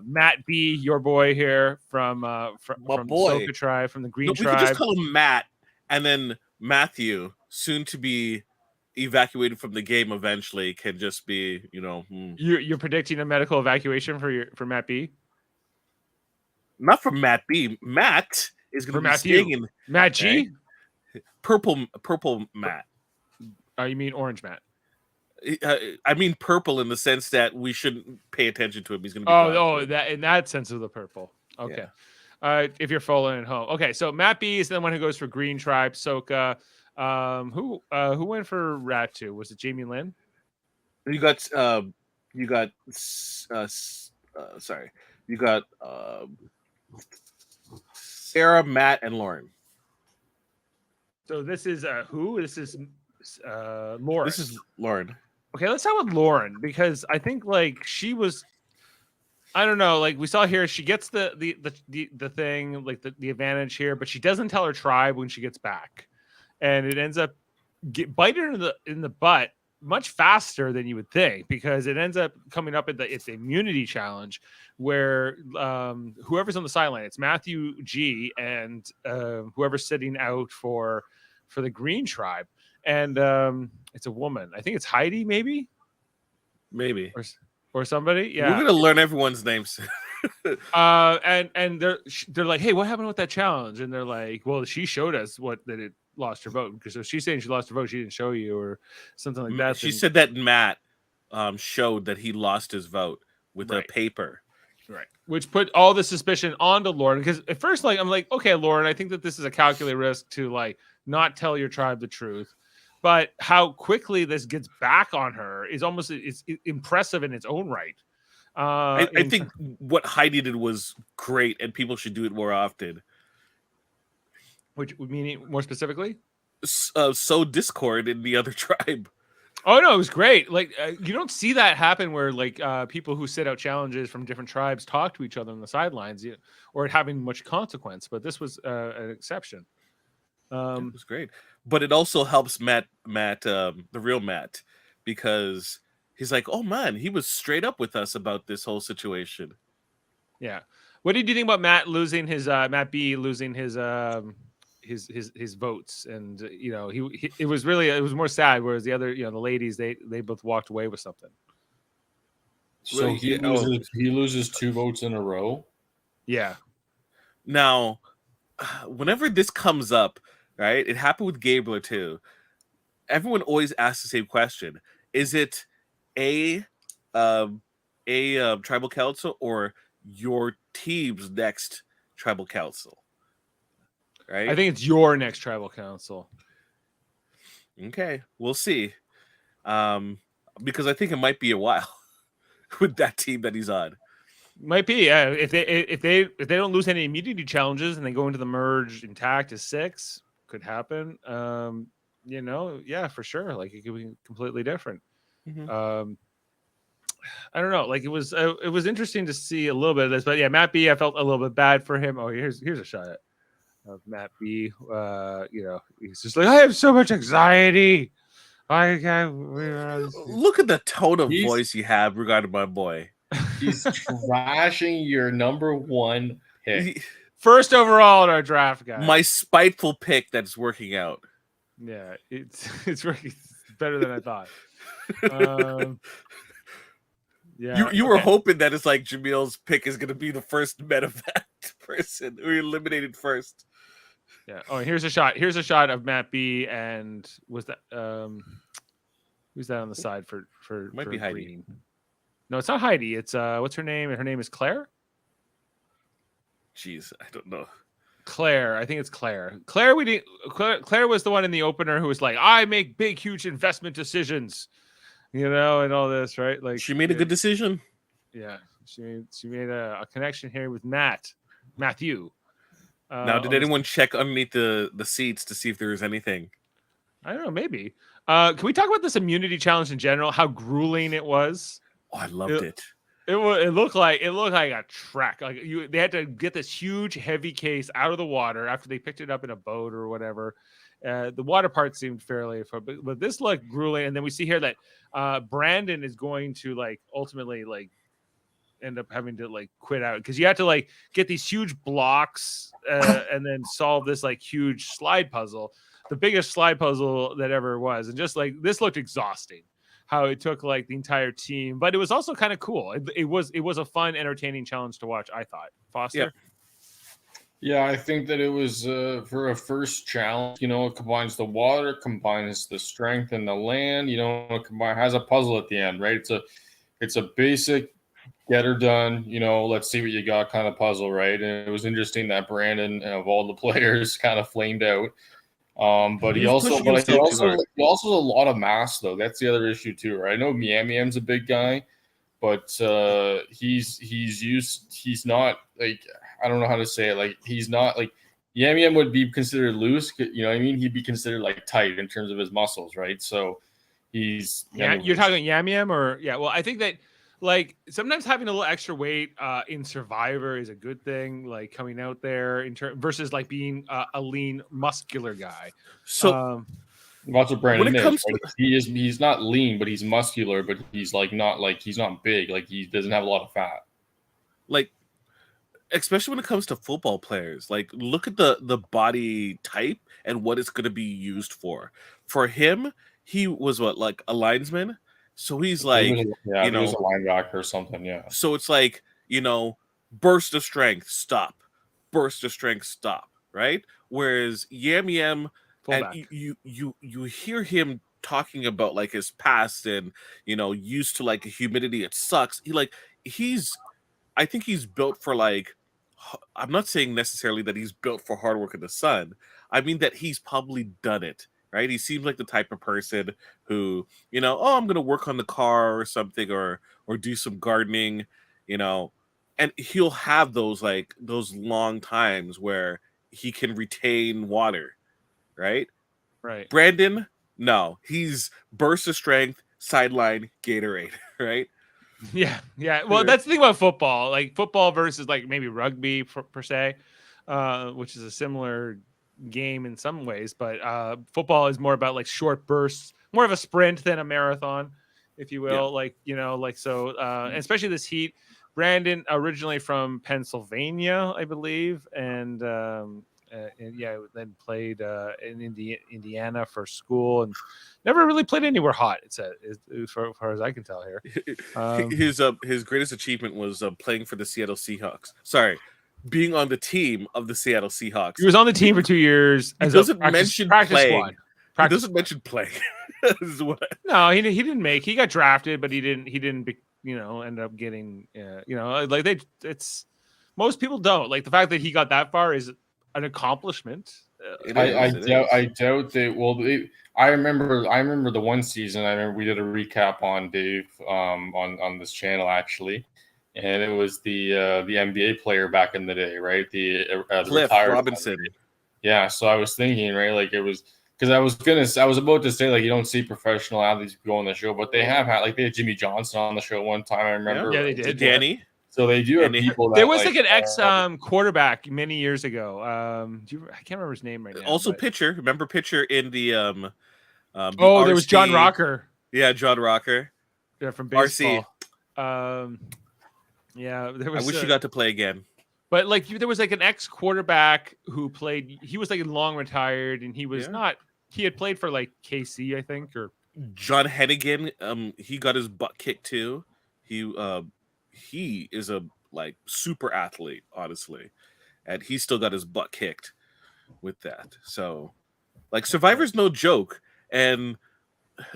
Matt B, your boy here from the Soka tribe, from the Green we tribe. could just call him Matt, and then Matthew, soon to be evacuated from the game eventually, can just be, You're predicting a medical evacuation for Matt B? Not for Matt B. Matt is going to be staying in Matt G. Purple Matt. Oh, you mean orange Matt? I mean purple in the sense that we shouldn't pay attention to him. He's going to be that in that sense of the purple. Okay. Yeah. If you're following at home. Okay, so Matt B is the one who goes for Green Tribe, Soka. Who went for Rat 2? Was it Jamie Lynn? You got Sarah, Matt, and Lauren. So this is who? This is Lauren. This is Lauren. Okay, let's start with Lauren because I think like she was, I don't know, like we saw here, she gets the thing, like the advantage here, but she doesn't tell her tribe when she gets back, and it ends up biting her in the butt much faster than you would think because it ends up coming up at it's the immunity challenge where whoever's on the sideline, it's Matthew G and whoever's sitting out for the Green Tribe, and it's a woman. I think it's Heidi, maybe, or somebody. Yeah, we're gonna learn everyone's names. And they're like, hey, what happened with that challenge? And they're like, well, she showed us that it lost her vote because if she's saying she lost her vote, she didn't show you or something like that. She said that Matt showed that he lost his vote with a paper. Right. Which put all the suspicion onto Lauren because at first, like, I'm like, okay, Lauren, I think that this is a calculated risk to like not tell your tribe the truth. But how quickly this gets back on her is almost it's impressive in its own right. I think what Heidi did was great, and people should do it more often. Which meaning more specifically? Sow discord in the other tribe. Oh no, it was great. Like you don't see that happen where like people who sit out challenges from different tribes talk to each other on the sidelines, or having much consequence. But this was an exception. It was great, but it also helps Matt, the real Matt, because he's like, oh man, he was straight up with us about this whole situation. Yeah. What did you think about Matt losing his Matt B losing his votes? And it was more sad, whereas the other, the ladies, they both walked away with something. So he loses 2 votes in a row. Yeah. Now, whenever this comes up, right? It happened with Gabriel too. Everyone always asks the same question: is it a tribal council or your team's next tribal council? Right? I think it's your next tribal council. Okay, we'll see. Because I think it might be a while with that team that he's on. Might be, yeah. If they don't lose any immunity challenges and they go into the merge intact as 6, could happen. Yeah, for sure. Like it could be completely different. Mm-hmm. I don't know. Like it was interesting to see a little bit of this, but yeah, Matt B, I felt a little bit bad for him. Oh, here's a shot of Matt B. He's just like, I have so much anxiety. Look at the tone of voice you have regarding my boy. He's trashing your number 1 pick. First overall in our draft, guys. My spiteful pick that's working out. Yeah, it's really better than I thought. Yeah, You were okay. hoping that it's like Jameel's pick is gonna be the first medevac person who eliminated first. Yeah. Oh, here's a shot. Here's a shot of Matt B. And was that who's that on the side for Might for be Heidi. Green? No, it's not Heidi. It's what's her name? Her name is Claire. Jeez, I don't know. Claire, I think it's Claire. Claire, Claire was the one in the opener who was like, "I make big, huge investment decisions," and all this, right? Like She made a good decision. Yeah, she made a connection here with Matthew. Now, did anyone check underneath the seats to see if there was anything? I don't know, maybe. Can we talk about this immunity challenge in general? How grueling it was. Oh, I loved it. It looked like a trek. Like they had to get this huge, heavy case out of the water after they picked it up in a boat or whatever. The water part seemed fairly fun, but this looked grueling. And then we see here that Brandon is going to ultimately end up having to quit out because you have to get these huge blocks and then solve this huge slide puzzle, the biggest slide puzzle that ever was. And just this looked exhausting. How it took the entire team, but it was also kind of cool. It was a fun, entertaining challenge to watch. I thought. Foster. Yeah, I think that it was for a first challenge. It combines the water, combines the strength and the land. It has a puzzle at the end, right? It's a basic get her done. Let's see what you got kind of puzzle, right? And it was interesting that Brandon, of all the players, kind of flamed out. But he also has a lot of mass though. That's the other issue too, right? I know Miami's a big guy, but he's not I don't know how to say it. He's not Yam would be considered loose. You know what I mean? He'd be considered tight in terms of his muscles, right? So he's You're talking Yam or well, I think that sometimes having a little extra weight in Survivor is a good thing, coming out there versus being a lean, muscular guy. So that's what Brandon is. Comes he's not lean, but he's muscular, but he's he's not big. He doesn't have a lot of fat. Especially when it comes to football players, look at the body type and what it's going to be used for. For him, he was a linesman. So he's he was a linebacker or something, yeah. So it's burst of strength, stop, burst of strength, stop, right? Whereas Yam, and you hear him talking about his past and used to humidity, it sucks. I think he's built for I'm not saying necessarily that he's built for hard work in the sun. I mean that he's probably done it. Right, he seems like the type of person who, I'm going to work on the car or something, or do some gardening, and he'll have those long times where he can retain water, right? Right. Brandon, no, he's burst of strength, sideline, Gatorade, right? Yeah. Well, that's the thing about football, football versus maybe rugby per se, which is a similar game in some ways, but football is more about short bursts, more of a sprint than a marathon, if you will. Especially this heat. Brandon originally from Pennsylvania, I believe, and then played in Indiana for school and never really played anywhere hot. It's as far as I can tell here. His greatest achievement was playing for the Seattle Seahawks. Sorry. Being on the team of the Seattle Seahawks. He was on the team for 2 years. He doesn't mention playing. Squad. He doesn't mention playing. No, he didn't make. He got drafted, but he didn't. End up getting. It's most people don't the fact that he got that far is an accomplishment. I doubt they. Well, I remember the one season. I remember we did a recap on Dave on this channel actually. And it was the NBA player back in the day, right? The Cliff retired Robinson. Player. Yeah, so I was thinking, right, it was because I was about to say you don't see professional athletes go on the show, but they have had they had Jimmy Johnson on the show one time. I remember. Yeah, they did. Danny. So they do have people. That, there was an ex quarterback many years ago. I can't remember his name right now. Also, pitcher. Remember pitcher in the there was John Rocker. Yeah, John Rocker. Yeah, from baseball. RC. Yeah, there was. I wish you got to play again. But like there was like an ex-quarterback who played. He was like long retired, and he was Yeah. not. He had played for like KC, I think, or John Hennigan, he got his butt kicked too. He is a like super athlete, honestly, and he still got his butt kicked with that. So, like, Survivor's no joke, and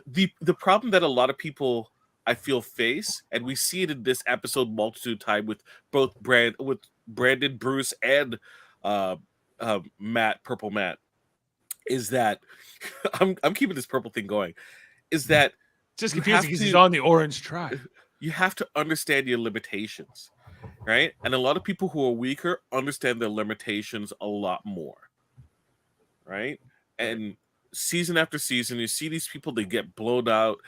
the problem that a lot of people I feel face, and we see it in this episode multitude time with both Brandon, Bruce, and uh, Matt, Purple Matt, is that I'm keeping this purple thing going. Is that just you confusing have because he's to- on the orange tribe. you have to understand your limitations, right? And a lot of people who are weaker understand their limitations a lot more, right? And season after season, you see these people, they get blown out.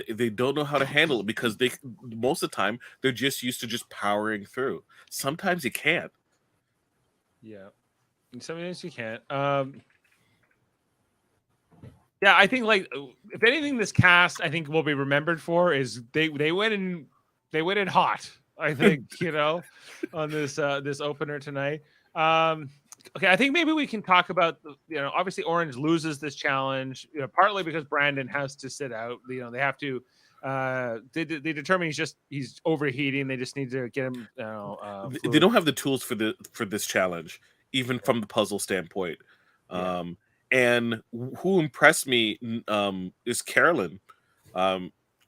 They don't know how to handle it because they most of the time they're just used to just powering through. Sometimes you can't. Yeah, sometimes you can't. Yeah, I think like if anything, this cast I think will be remembered for is they went in hot. I think on this this opener tonight. Okay, I think maybe we can talk about obviously Orange loses this challenge, partly because Brandon has to sit out. They have to. They determine he's overheating. They just need to get him. They don't have the tools for this challenge, even from the puzzle standpoint. Yeah. And who impressed me is Carolyn.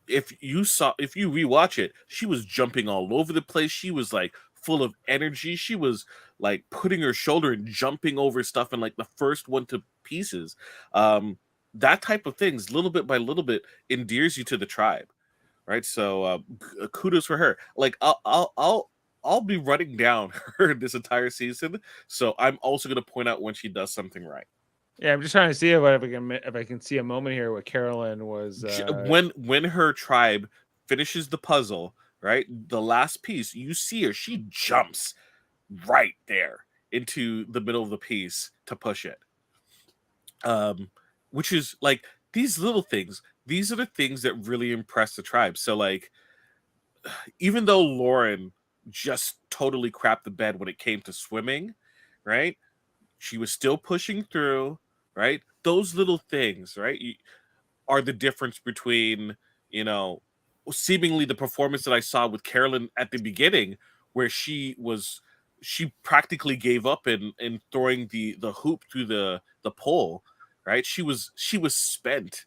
If you rewatch it, she was jumping all over the place. She was like full of energy. She was like putting her shoulder and jumping over stuff and like the first one to pieces. That type of things, little bit by little bit, endears you to the tribe, right? So kudos for her. Like I'll be running down her this entire season. So I'm also going to point out when she does something right. Yeah, I'm just trying to see if I can see a moment here where Carolyn was when her tribe finishes the puzzle, right? The last piece, you see her, she jumps right there into the middle of the piece to push it. Which is like these little things. These are the things that really impress the tribe. So like, even though Lauren just totally crapped the bed when it came to swimming, right? She was still pushing through, right? Those little things, right, are the difference between, seemingly the performance that I saw with Carolyn at the beginning, where she practically gave up in throwing the hoop through the pole, right? She was spent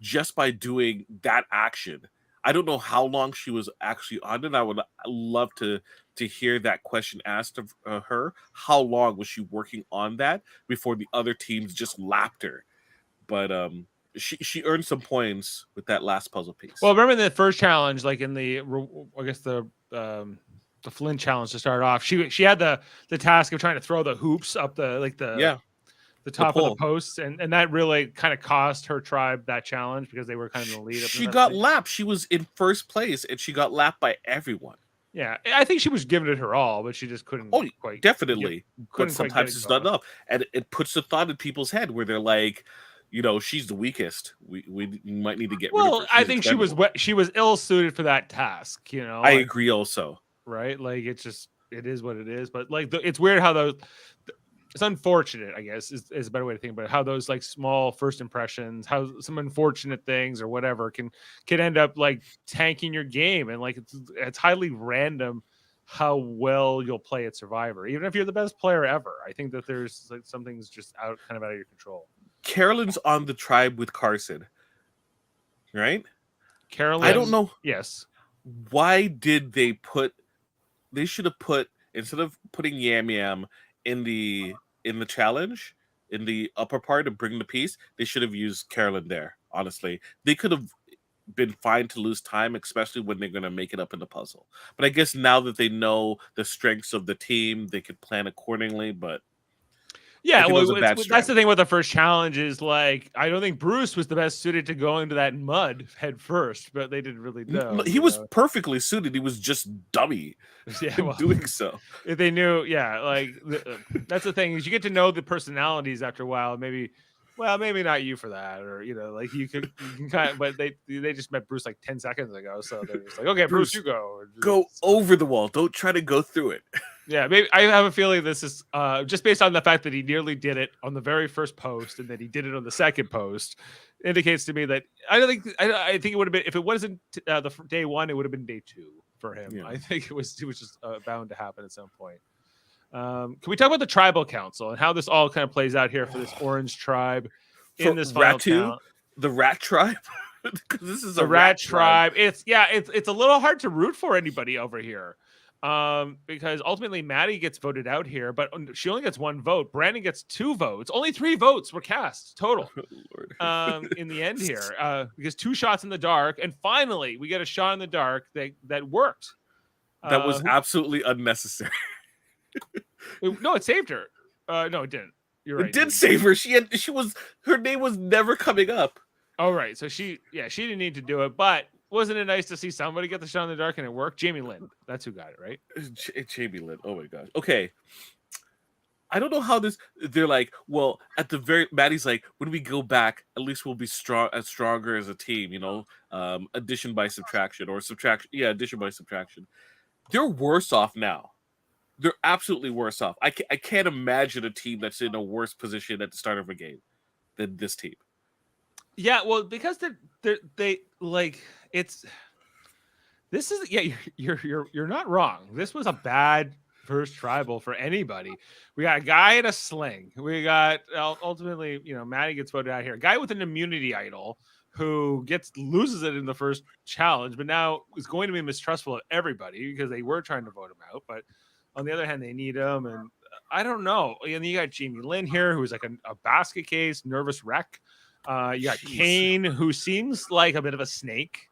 just by doing that action. I don't know how long she was actually on it. I would love to hear that question asked of her. How long was she working on that before the other teams just lapped her? But she earned some points with that last puzzle piece. Well, remember the first challenge, like in the Flynn challenge to start off. She had the task of trying to throw the hoops up the top of the posts, and that really kind of cost her tribe that challenge because they were kind of in the lead. She got lapped. She was in first place, and she got lapped by everyone. Yeah, I think she was giving it her all, but she just couldn't. Oh, quite definitely. Couldn't But sometimes it's not enough, and it puts the thought in people's head where they're like, she's the weakest. We might need to get rid of her. I think she was ill suited for that task. I agree also. Right, like it is what it is. But like it's weird how it's unfortunate, I guess, is a better way to think about it. How those like small first impressions, how some unfortunate things or whatever can end up like tanking your game, and like it's highly random how well you'll play at Survivor, even if you're the best player ever. I think that there's like some things just out of your control. Carolyn's on the tribe with Carson, right? Carolyn, I don't know. Yes. Why did they should have put, instead of putting Yam Yam in the challenge in the upper part and bring the piece, they should have used Carolyn there. Honestly, they could have been fine to lose time, especially when they're going to make it up in the puzzle. But I guess now that they know the strengths of the team, they could plan accordingly. But yeah, well, that's the thing with the first challenge is like I don't think Bruce was the best suited to go into that mud head first, but they didn't really know. He was perfectly suited. He was just dummy doing so. If they knew, like that's the thing is you get to know the personalities after a while. Maybe not you for that, or like you can kind of, but they just met Bruce like 10 seconds ago, so they're just like, okay, Bruce, you go over the wall. Don't try to go through it. Yeah, maybe I have a feeling this is just based on the fact that he nearly did it on the very first post and that he did it on the second post, indicates to me that I think it would have been, if it wasn't day one, it would have been day two for him. Yeah. I think it was just bound to happen at some point. Can we talk about the tribal council and how this all kind of plays out here for this orange tribe in this final count? The rat tribe. This is The a rat tribe. It's a little hard to root for anybody over here. Because ultimately Maddie gets voted out here, but she only gets one vote. Brandon gets 2 votes. Only 3 votes were cast total. In the end here, because 2 shots in the dark, and finally we get a shot in the dark that worked. That was absolutely unnecessary. No, it saved her. No, it didn't. You're right. It did save her. Her name was never coming up. Oh, right. So she didn't need to do it, but wasn't it nice to see somebody get the shot in the dark and it worked? Jaemeel, that's who got it, right? Jaemeel. Oh my gosh. Okay. I don't know how they're like, well, at the very, Maddie's like, when we go back, at least we'll be stronger as a team, addition by subtraction or subtraction. Yeah, addition by subtraction. They're worse off now. They're absolutely worse off. I can't imagine a team that's in a worse position at the start of a game than this team. Yeah, well, because they like it's. This is you're not wrong. This was a bad first tribal for anybody. We got a guy in a sling. We got ultimately, Maddie gets voted out here. A guy with an immunity idol who loses it in the first challenge, but now is going to be mistrustful of everybody because they were trying to vote him out. But on the other hand, they need him, and I don't know. And you got Jaemeel here, who's like a basket case, nervous wreck. You got Kane, who seems like a bit of a snake.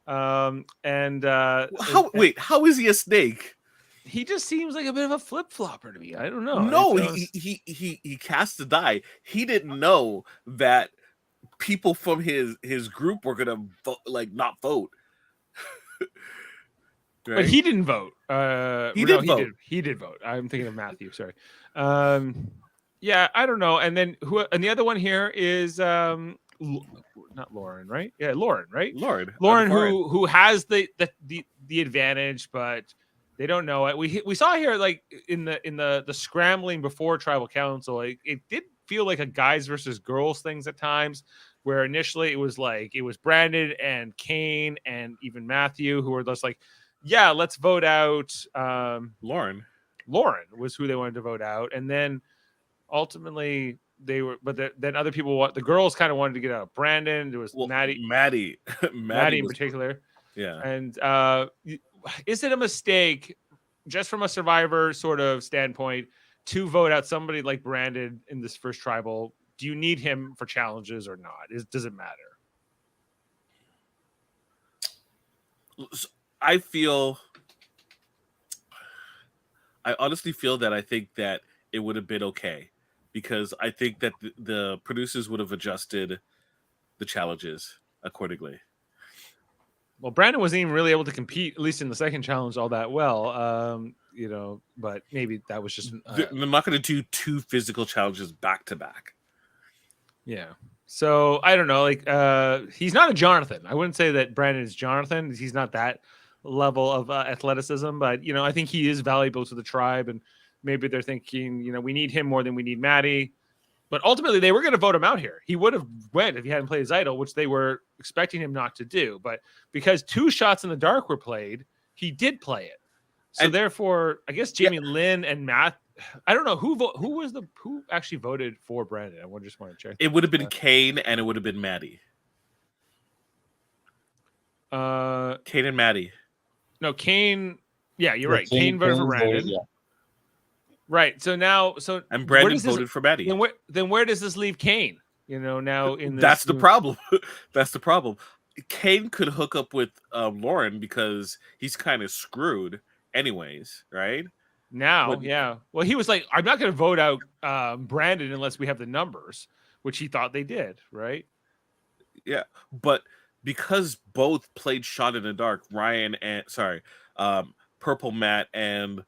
How is he a snake? He just seems like a bit of a flip-flopper to me. I don't know. No, he cast a die. He didn't know that people from his group were gonna not vote. Right? But he didn't vote. He did vote. He did vote. I'm thinking of Matthew. Sorry. Yeah, I don't know. And then and the other one here is not Lauren, right? Yeah, Lauren, right? Lauren, who has the advantage, but they don't know it. We saw here, like in the scrambling before tribal council, it did feel like a guys versus girls things at times, where initially it was Brandon and Kane and even Matthew who were just like, yeah, let's vote out Lauren was who they wanted to vote out, and then ultimately they were, but then other people the girls kind of wanted to get out Brandon. There was Maddie in particular. Yeah. And is it a mistake, just from a survivor sort of standpoint, to vote out somebody like Brandon in this first tribal? Do you need him for challenges or not? Does it matter? I honestly feel that I think that it would have been okay, because I think that the producers would have adjusted the challenges accordingly. Well, Brandon wasn't even really able to compete, at least in the second challenge, all that well. But maybe that was just they're not going to do 2 physical challenges back to back. Yeah. So I don't know. He's not a Jonathan. I wouldn't say that Brandon is Jonathan. He's not that level of athleticism, but I think he is valuable to the tribe, and maybe they're thinking, we need him more than we need Maddie. But ultimately, they were going to vote him out here. He would have went if he hadn't played his idol, which they were expecting him not to do. But because 2 shots in the dark were played, he did play it. So therefore, I guess Jaemeel and Matt. I don't know who actually voted for Brandon. I just want to check. It would have been Kane, and it would have been Maddie. Kane and Maddie. No, Kane. Yeah, you're right. Kane voted for Brandon. Yeah. Right. And Brandon voted for Maddie. Then where does this leave Kane? Now in this, that's the problem. That's the problem. Kane could hook up with Lauren because he's kind of screwed, anyways, right? Now, yeah. Well, he was like, I'm not going to vote out Brandon unless we have the numbers, which he thought they did, right? Yeah, but because both played shot in the dark, Purple Matt and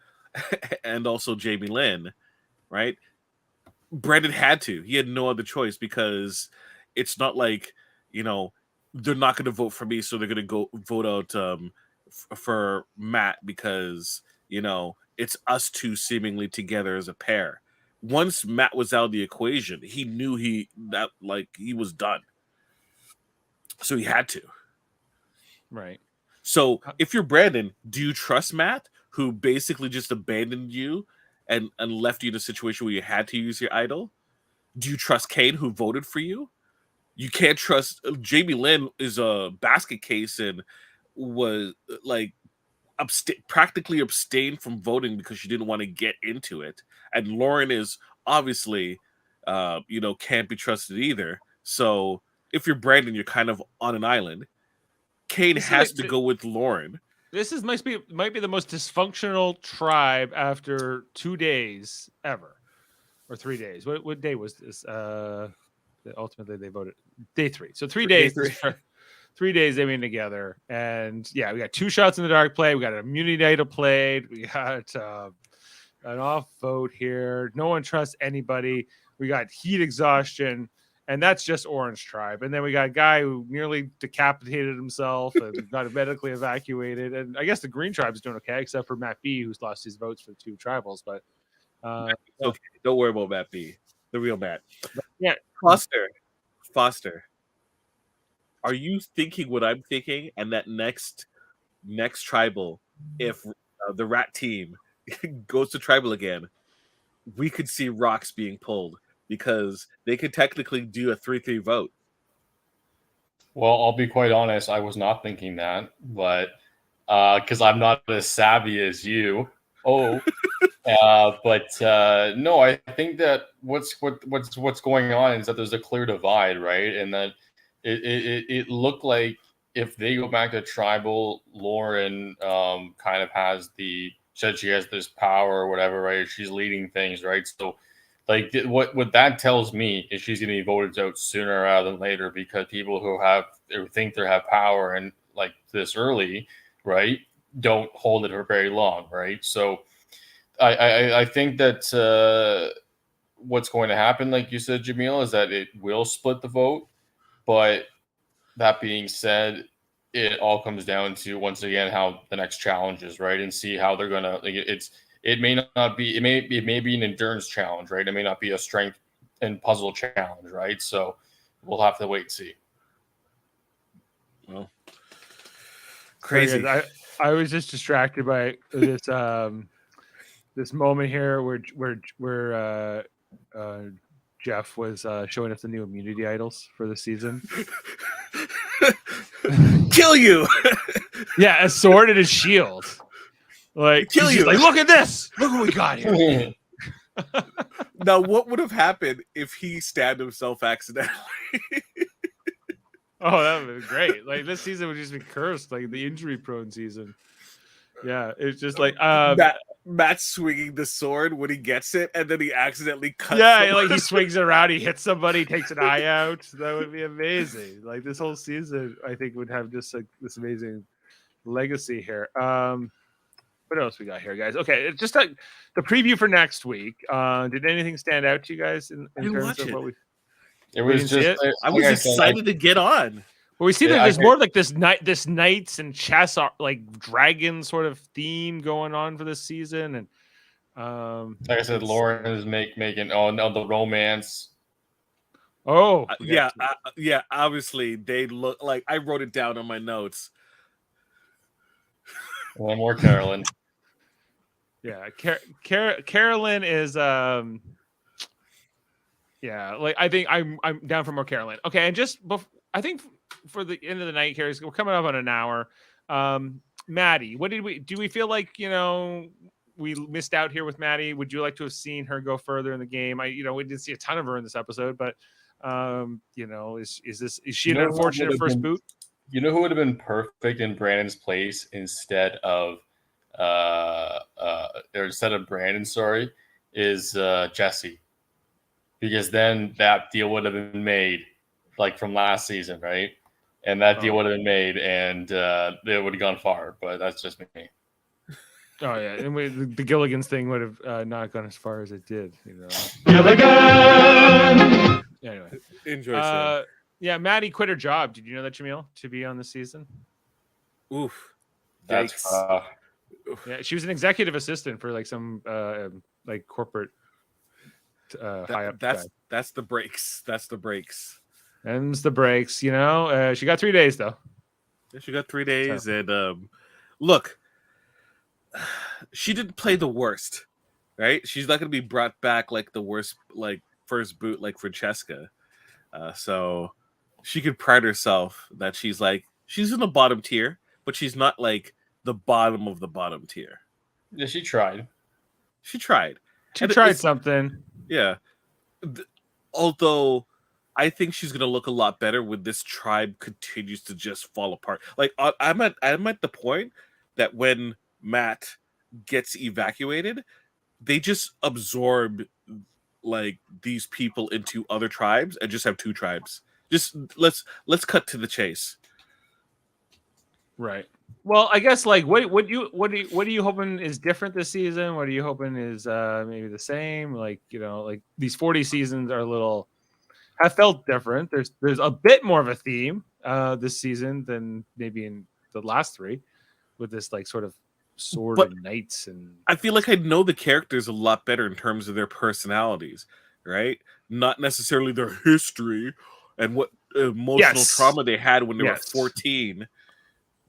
also Jaemeel, right? Brandon had to. He had no other choice, because it's not like, they're not going to vote for me, so they're going to go vote out for Matt because, It's us two seemingly together as a pair. Once Matt was out of the equation, he knew he was done. So he had to. Right. So if you're Brandon, do you trust Matt, who basically just abandoned you and left you in a situation where you had to use your idol? Do you trust Kane, who voted for you? You can't trust Jamie Lynn is a basket case and was like practically abstained from voting because she didn't want to get into it. And Lauren is obviously, can't be trusted either. So if you're Brandon, you're kind of on an island. Kane has to go with Lauren. This might be the most dysfunctional tribe after 2 days ever, or 3 days. What day was this? Ultimately, they voted day 3. So 3 days. 3 days they've been together, and yeah, we got 2 shots in the dark play. We got an immunity idol played. We got an off vote here. No one trusts anybody. We got heat exhaustion. And that's just Orange Tribe. And then we got a guy who nearly decapitated himself and got medically evacuated. And I guess the Green Tribe is doing okay, except for Matt B, who's lost his votes for 2 tribals. But okay, don't worry about Matt B, the real Matt. Yeah, Foster. Are you thinking what I'm thinking? And that next tribal, if the Rat team goes to tribal again, we could see rocks being pulled. Because they could technically do a 3-3 vote. Well, I'll be quite honest. I was not thinking that, but because I'm not as savvy as you. No, I think that what's going on is that there's a clear divide, right? And that it looked like if they go back to tribal, Lauren kind of said she has this power or whatever, right? She's leading things, right? So. Like what that tells me is she's going to be voted out sooner rather than later because people who think they have power and like this early, right, don't hold it for very long, right? So I think that what's going to happen, like you said, Jaemeel, is that it will split the vote. But that being said, it all comes down to once again how the next challenge is, right, and see how they're gonna It may not be. It may be an endurance challenge, right? It may not be a strength and puzzle challenge, right? So we'll have to wait and see. Well, crazy. I was just distracted by this this moment here where Jeff was showing us the new immunity idols for the season. Kill you. Yeah, a sword and a shield. Like, kill you. Like, look at this. Look what we got here. Now, what would have happened if he stabbed himself accidentally? Oh, that would be great. Like, this season would just be cursed, like the injury-prone season. Yeah, it's just like Matt swinging the sword when he gets it, and then he accidentally cuts. Yeah, like he swings it around, he hits somebody, takes an eye out. That would be amazing. Like this whole season, I think would have just like this amazing legacy here. What else we got here, guys? Okay, it's just like the preview for next week. Did anything stand out to you guys in terms of what we? It was just. I was excited to get on. Well, we see that there's more of like this knights and chess like dragon sort of theme going on for this season, and like I said, Lauren is making the romance. Oh, yeah. Obviously, they look like I wrote it down on my notes. One more Carolyn. Yeah, Carolyn is yeah, like I think I'm down for more Carolyn. Okay, and just I think for the end of the night here, we're coming up on an hour. Maddie, what do we feel like, we missed out here with Maddie? Would you like to have seen her go further in the game? We didn't see a ton of her in this episode, but is she an unfortunate first boot? You know who would have been perfect in Brandon's place instead of Brandon, is Jesse. Because then that deal would have been made like from last season, right? And that deal would have been made and it would have gone far, but that's just me. Oh yeah, and the Gilligan's thing would have not gone as far as it did, Gilligan! Anyway. Enjoy yeah, Maddie quit her job. Did you know that, Jaemeel, to be on the season? Oof. That's Yeah, she was an executive assistant for like some like corporate high up guy. That's the breaks. That's the breaks. Them's the breaks, you know. She got 3 days though. Yeah, she got 3 days, and look, she didn't play the worst, right? She's not going to be brought back like the worst, like first boot, like Francesca. So she could pride herself that she's in the bottom tier, but she's not like the bottom of the bottom tier. Yeah, she tried. She tried. She tried something. Yeah. Although I think she's gonna look a lot better when this tribe continues to just fall apart. Like I'm at the point that when Matt gets evacuated, they just absorb like these people into other tribes and just have 2 tribes. Just let's cut to the chase. Right. Well, I guess like what are you hoping is different this season? What are you hoping is maybe the same? Like, you know, like these 40 seasons are have felt different. There's a bit more of a theme this season than maybe in the last 3, with this like sort of sword and knights, and I feel like I know the characters a lot better in terms of their personalities, right? Not necessarily their history and what emotional trauma they had when they were 14.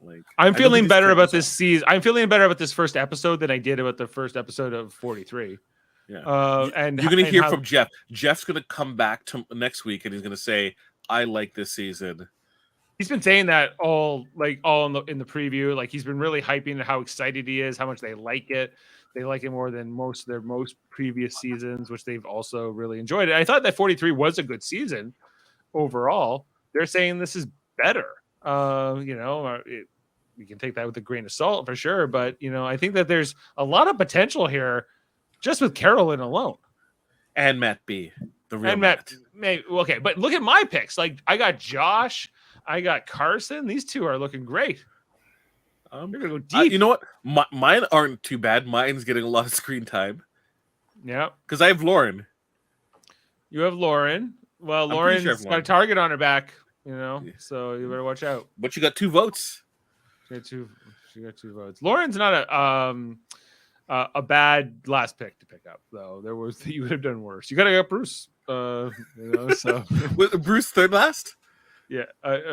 Like, I'm feeling better about this season. I'm feeling better about this first episode than I did about the first episode of 43. Yeah. And you're gonna hear from Jeff. Jeff's gonna come back to next week and he's gonna say, "I like this season." He's been saying that all in the preview. Like, he's been really hyping how excited he is, how much they like it. They like it more than most previous seasons, which they've also really enjoyed it. I thought that 43 was a good season overall. They're saying this is better. We can take that with a grain of salt for sure, but you know, I think that there's a lot of potential here just with Carolyn alone, and Matt B, the real and Matt. Okay, but look at my picks. Like, I got Josh, I got Carson. These 2 are looking great. You're gonna go deep. You know what? Mine aren't too bad. Mine's getting a lot of screen time. Yeah, because I have Lauren. You have Lauren. Well, Lauren's got a target on her back. You know, so you better watch out. But you got 2 votes. She got 2 votes. Lauren's not a bad last pick to pick up, though. You would have done worse. You gotta get Bruce. So Bruce third last. Yeah,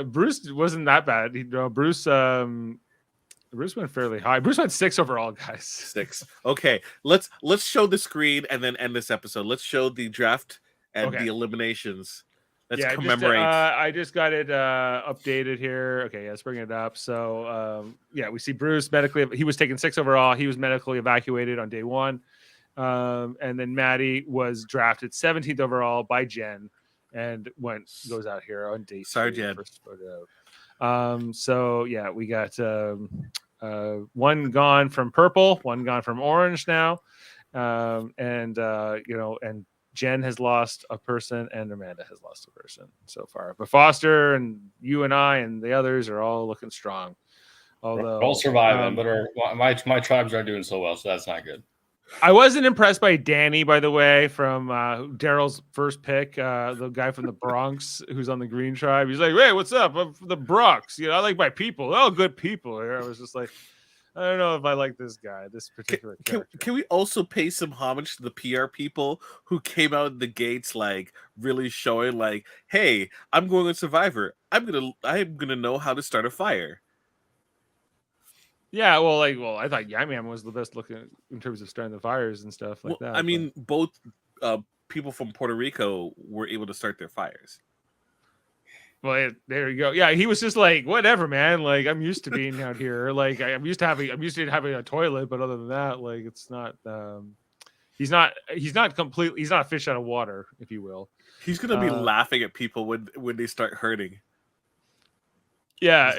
Bruce wasn't that bad. Bruce went fairly high. Bruce went 6 overall, guys. 6. Okay, let's show the screen and then end this episode. Let's show the draft and the eliminations. Let's commemorate. I just got it updated here. Okay, let's bring it up. So, we see Bruce he was taken 6 overall. He was medically evacuated on day 1. And then Maddie was drafted 17th overall by Jen and goes out here on day 3. Sorry, Jen. We got 1 gone from purple, 1 gone from orange now. And Jen has lost a person and Amanda has lost a person so far. But Foster and you and I and the others are all looking strong. Although we're all surviving, but my tribes aren't doing so well, so that's not good. I wasn't impressed by Danny, by the way, from Daryl's first pick, the guy from the Bronx who's on the Green Tribe. He's like, "Hey, what's up? I'm from the Bronx. You know, I like my people. Oh, good people here." I was just like, I don't know if I like this guy, this particular character. Can we also pay some homage to the PR people who came out of the gates like really showing like, "Hey, I'm going on Survivor. I'm gonna know how to start a fire." Yeah, I thought Jaemeel was the best looking in terms of starting the fires and stuff like that. I mean, both people from Puerto Rico were able to start their fires. Well, there you go. Yeah, he was just like, whatever, man. Like, I'm used to being out here. Like, I'm used to having a toilet, but other than that, like, it's not. He's not a fish out of water, if you will. He's gonna be laughing at people when they start hurting. Yeah.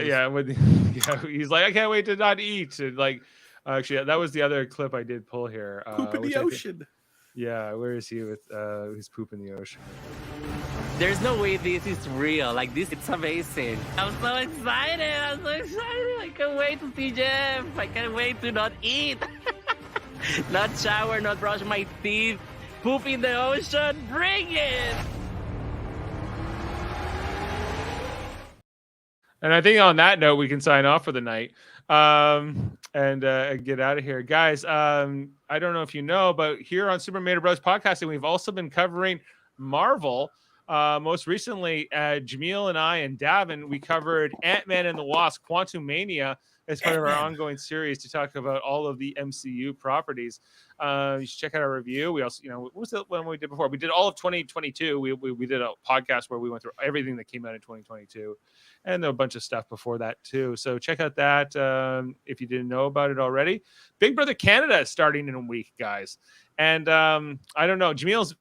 He's like, I can't wait to not eat. And like, actually, that was the other clip I did pull here. Poop in the ocean. Yeah, where is he with his poop in the ocean? There's no way this is real. Like, this, it's amazing. I'm so excited. I can't wait to see Jeff. I can't wait to not eat. Not shower, not brush my teeth. Poop in the ocean. Bring it. And I think on that note, we can sign off for the night. and get out of here, guys. I don't know if you know, but here on Super Mario Bros. Podcasting, we've also been covering Marvel. Most recently, Jaemeel and I and Davan, we covered Ant-Man and the Wasp: Quantumania as part of our ongoing series to talk about all of the MCU properties. You should check out our review. We also, what was the one we did before? We did all of 2022. We did a podcast where we went through everything that came out in 2022, and there a bunch of stuff before that too. So check out that if you didn't know about it already. Big Brother Canada is starting in a week, guys, and I don't know. Jameel's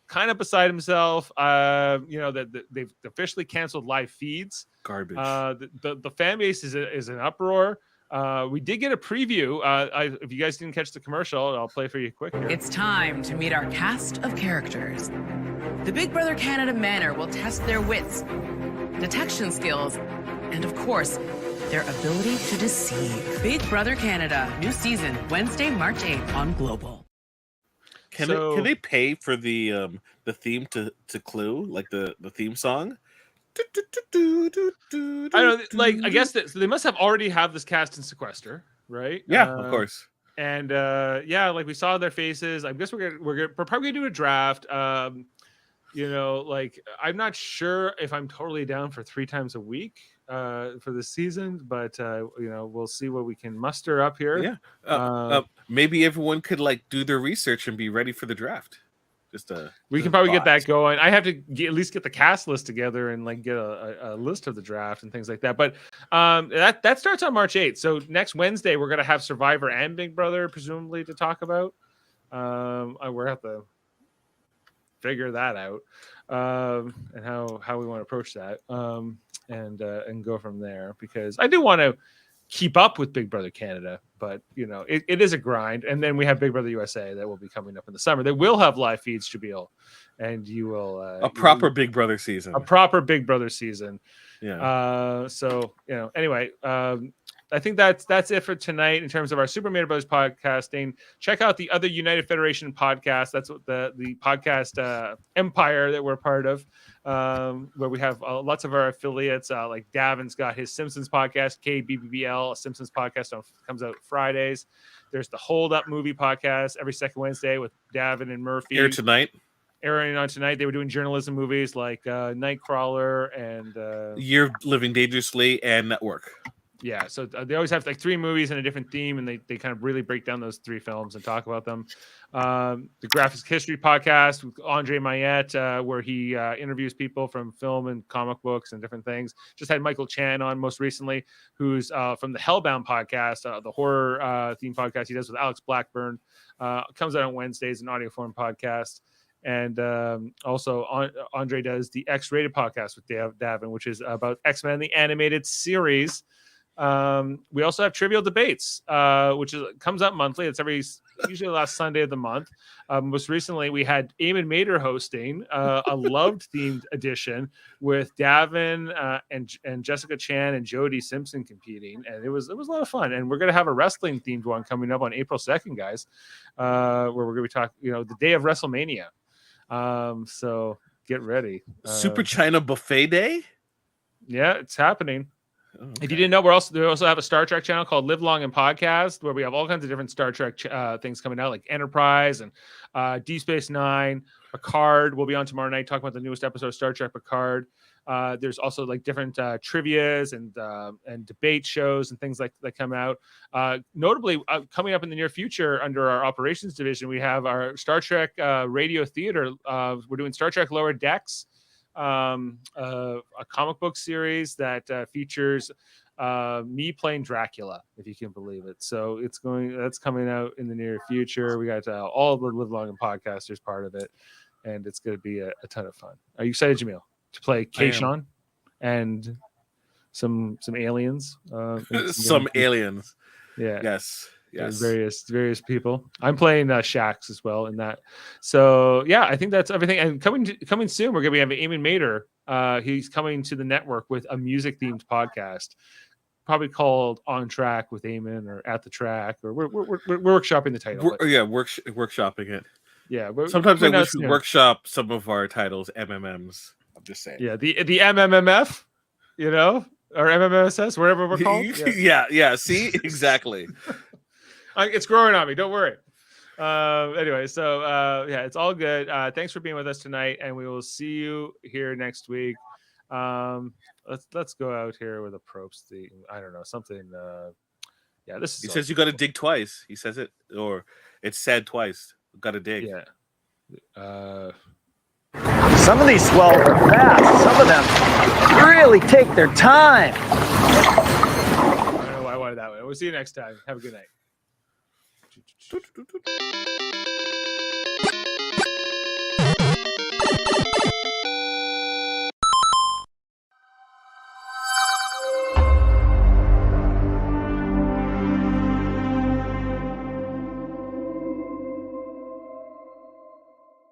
kind of beside himself. That they've officially canceled live feeds. Garbage. The fan base is an uproar. We did get a preview. If you guys didn't catch the commercial, I'll play for you quick here. It's time to meet our cast of characters. The Big Brother Canada Manor will test their wits, detection skills, and of course, their ability to deceive. Big Brother Canada, new season, Wednesday, March 8th on Global. Can they pay for the theme to Clue, like the theme song? I don't like. I guess that so they must have already have this cast in Sequester, right? Yeah, of course. And like we saw their faces. I guess we're probably gonna do a draft. I'm not sure if I'm totally down for 3 times a week for the season, but we'll see what we can muster up here. Yeah. Maybe everyone could do their research and be ready for the draft. We can probably get that going. I have to at least get the cast list together and get a list of the draft and things like that. But that starts on March 8th. So next Wednesday, we're going to have Survivor and Big Brother, presumably, to talk about. We're have to figure that out and how we want to approach that and go from there, because I do want to keep up with Big Brother Canada, but it is a grind. And then we have Big Brother USA that will be coming up in the summer. They will have live feeds, Jaemeel, and you will a proper Big Brother season. A proper Big Brother season. Yeah. Anyway, I think that's it for tonight in terms of our Super Mario Bros. Podcasting. Check out the other United Federation podcast. That's what the podcast empire that we're part of, where we have lots of our affiliates. Like Davan's got his Simpsons podcast, KBBL, a Simpsons podcast comes out Fridays. There's the Hold Up movie podcast every second Wednesday with Davan and Murphy. Airing on tonight. They were doing journalism movies like Nightcrawler and Year Living Dangerously and Network. Yeah, so they always have 3 movies and a different theme, and they kind of really break down those 3 films and talk about them. The Graphics History podcast with Andre Mayette, where he interviews people from film and comic books and different things. Just had Michael Chan on most recently, who's from the Hellbound podcast, the horror theme podcast he does with Alex Blackburn. Comes out on Wednesdays, an audio form podcast. And also Andre does the X-Rated podcast with Davan, which is about X-Men, the animated series. We also have Trivial Debates, which comes out monthly. It's usually the last Sunday of the month. Most recently, we had Eamon Mader hosting a loved themed edition with Davan and Jessica Chan and Jody Simpson competing, and it was a lot of fun. And we're going to have a wrestling themed one coming up on April 2nd, guys, where we're going to be talking, the day of WrestleMania. So get ready. Super China Buffet Day. Yeah, it's happening. Okay. If you didn't know, we also have a Star Trek channel called Live Long and Podcast, where we have all kinds of different Star Trek things coming out, like Enterprise and Deep Space Nine. Picard will be on tomorrow night talking about the newest episode of Star Trek Picard. There's also different trivias and debate shows and things that come out. Notably, coming up in the near future under our operations division, we have our Star Trek radio theater. We're doing Star Trek Lower Decks, a comic book series that features me playing Dracula, if you can believe it. So that's coming out in the near future. We got all the Live Long and Podcasters part of it, and it's going to be a ton of fun. Are you excited, Jaemeel, to play Kayshawn and some aliens? Some aliens. Yeah. Yes. Various people. I'm playing Shax as well in that. So yeah, I think that's everything. And coming soon, we're gonna be having Eamon Mader. He's coming to the network with a music themed podcast, probably called On Track with Eamon or At the Track, or we're workshopping the title. Workshopping it. Yeah, sometimes I wish we workshop some of our titles MMMs. I'm just saying. Yeah, the MMMF. or MMSS, wherever we're called. Yeah. See, exactly. It's growing on me. Don't worry. Anyway, so yeah, it's all good. Thanks for being with us tonight, and we will see you here next week. Let's go out here with a probes theme. I don't know, something. Yeah, this is. He says you got to dig twice. He says it, or it's said twice. Got to dig. Yeah. Some of these swells are fast. Some of them really take their time. I don't know why I wanted that way. We'll see you next time. Have a good night.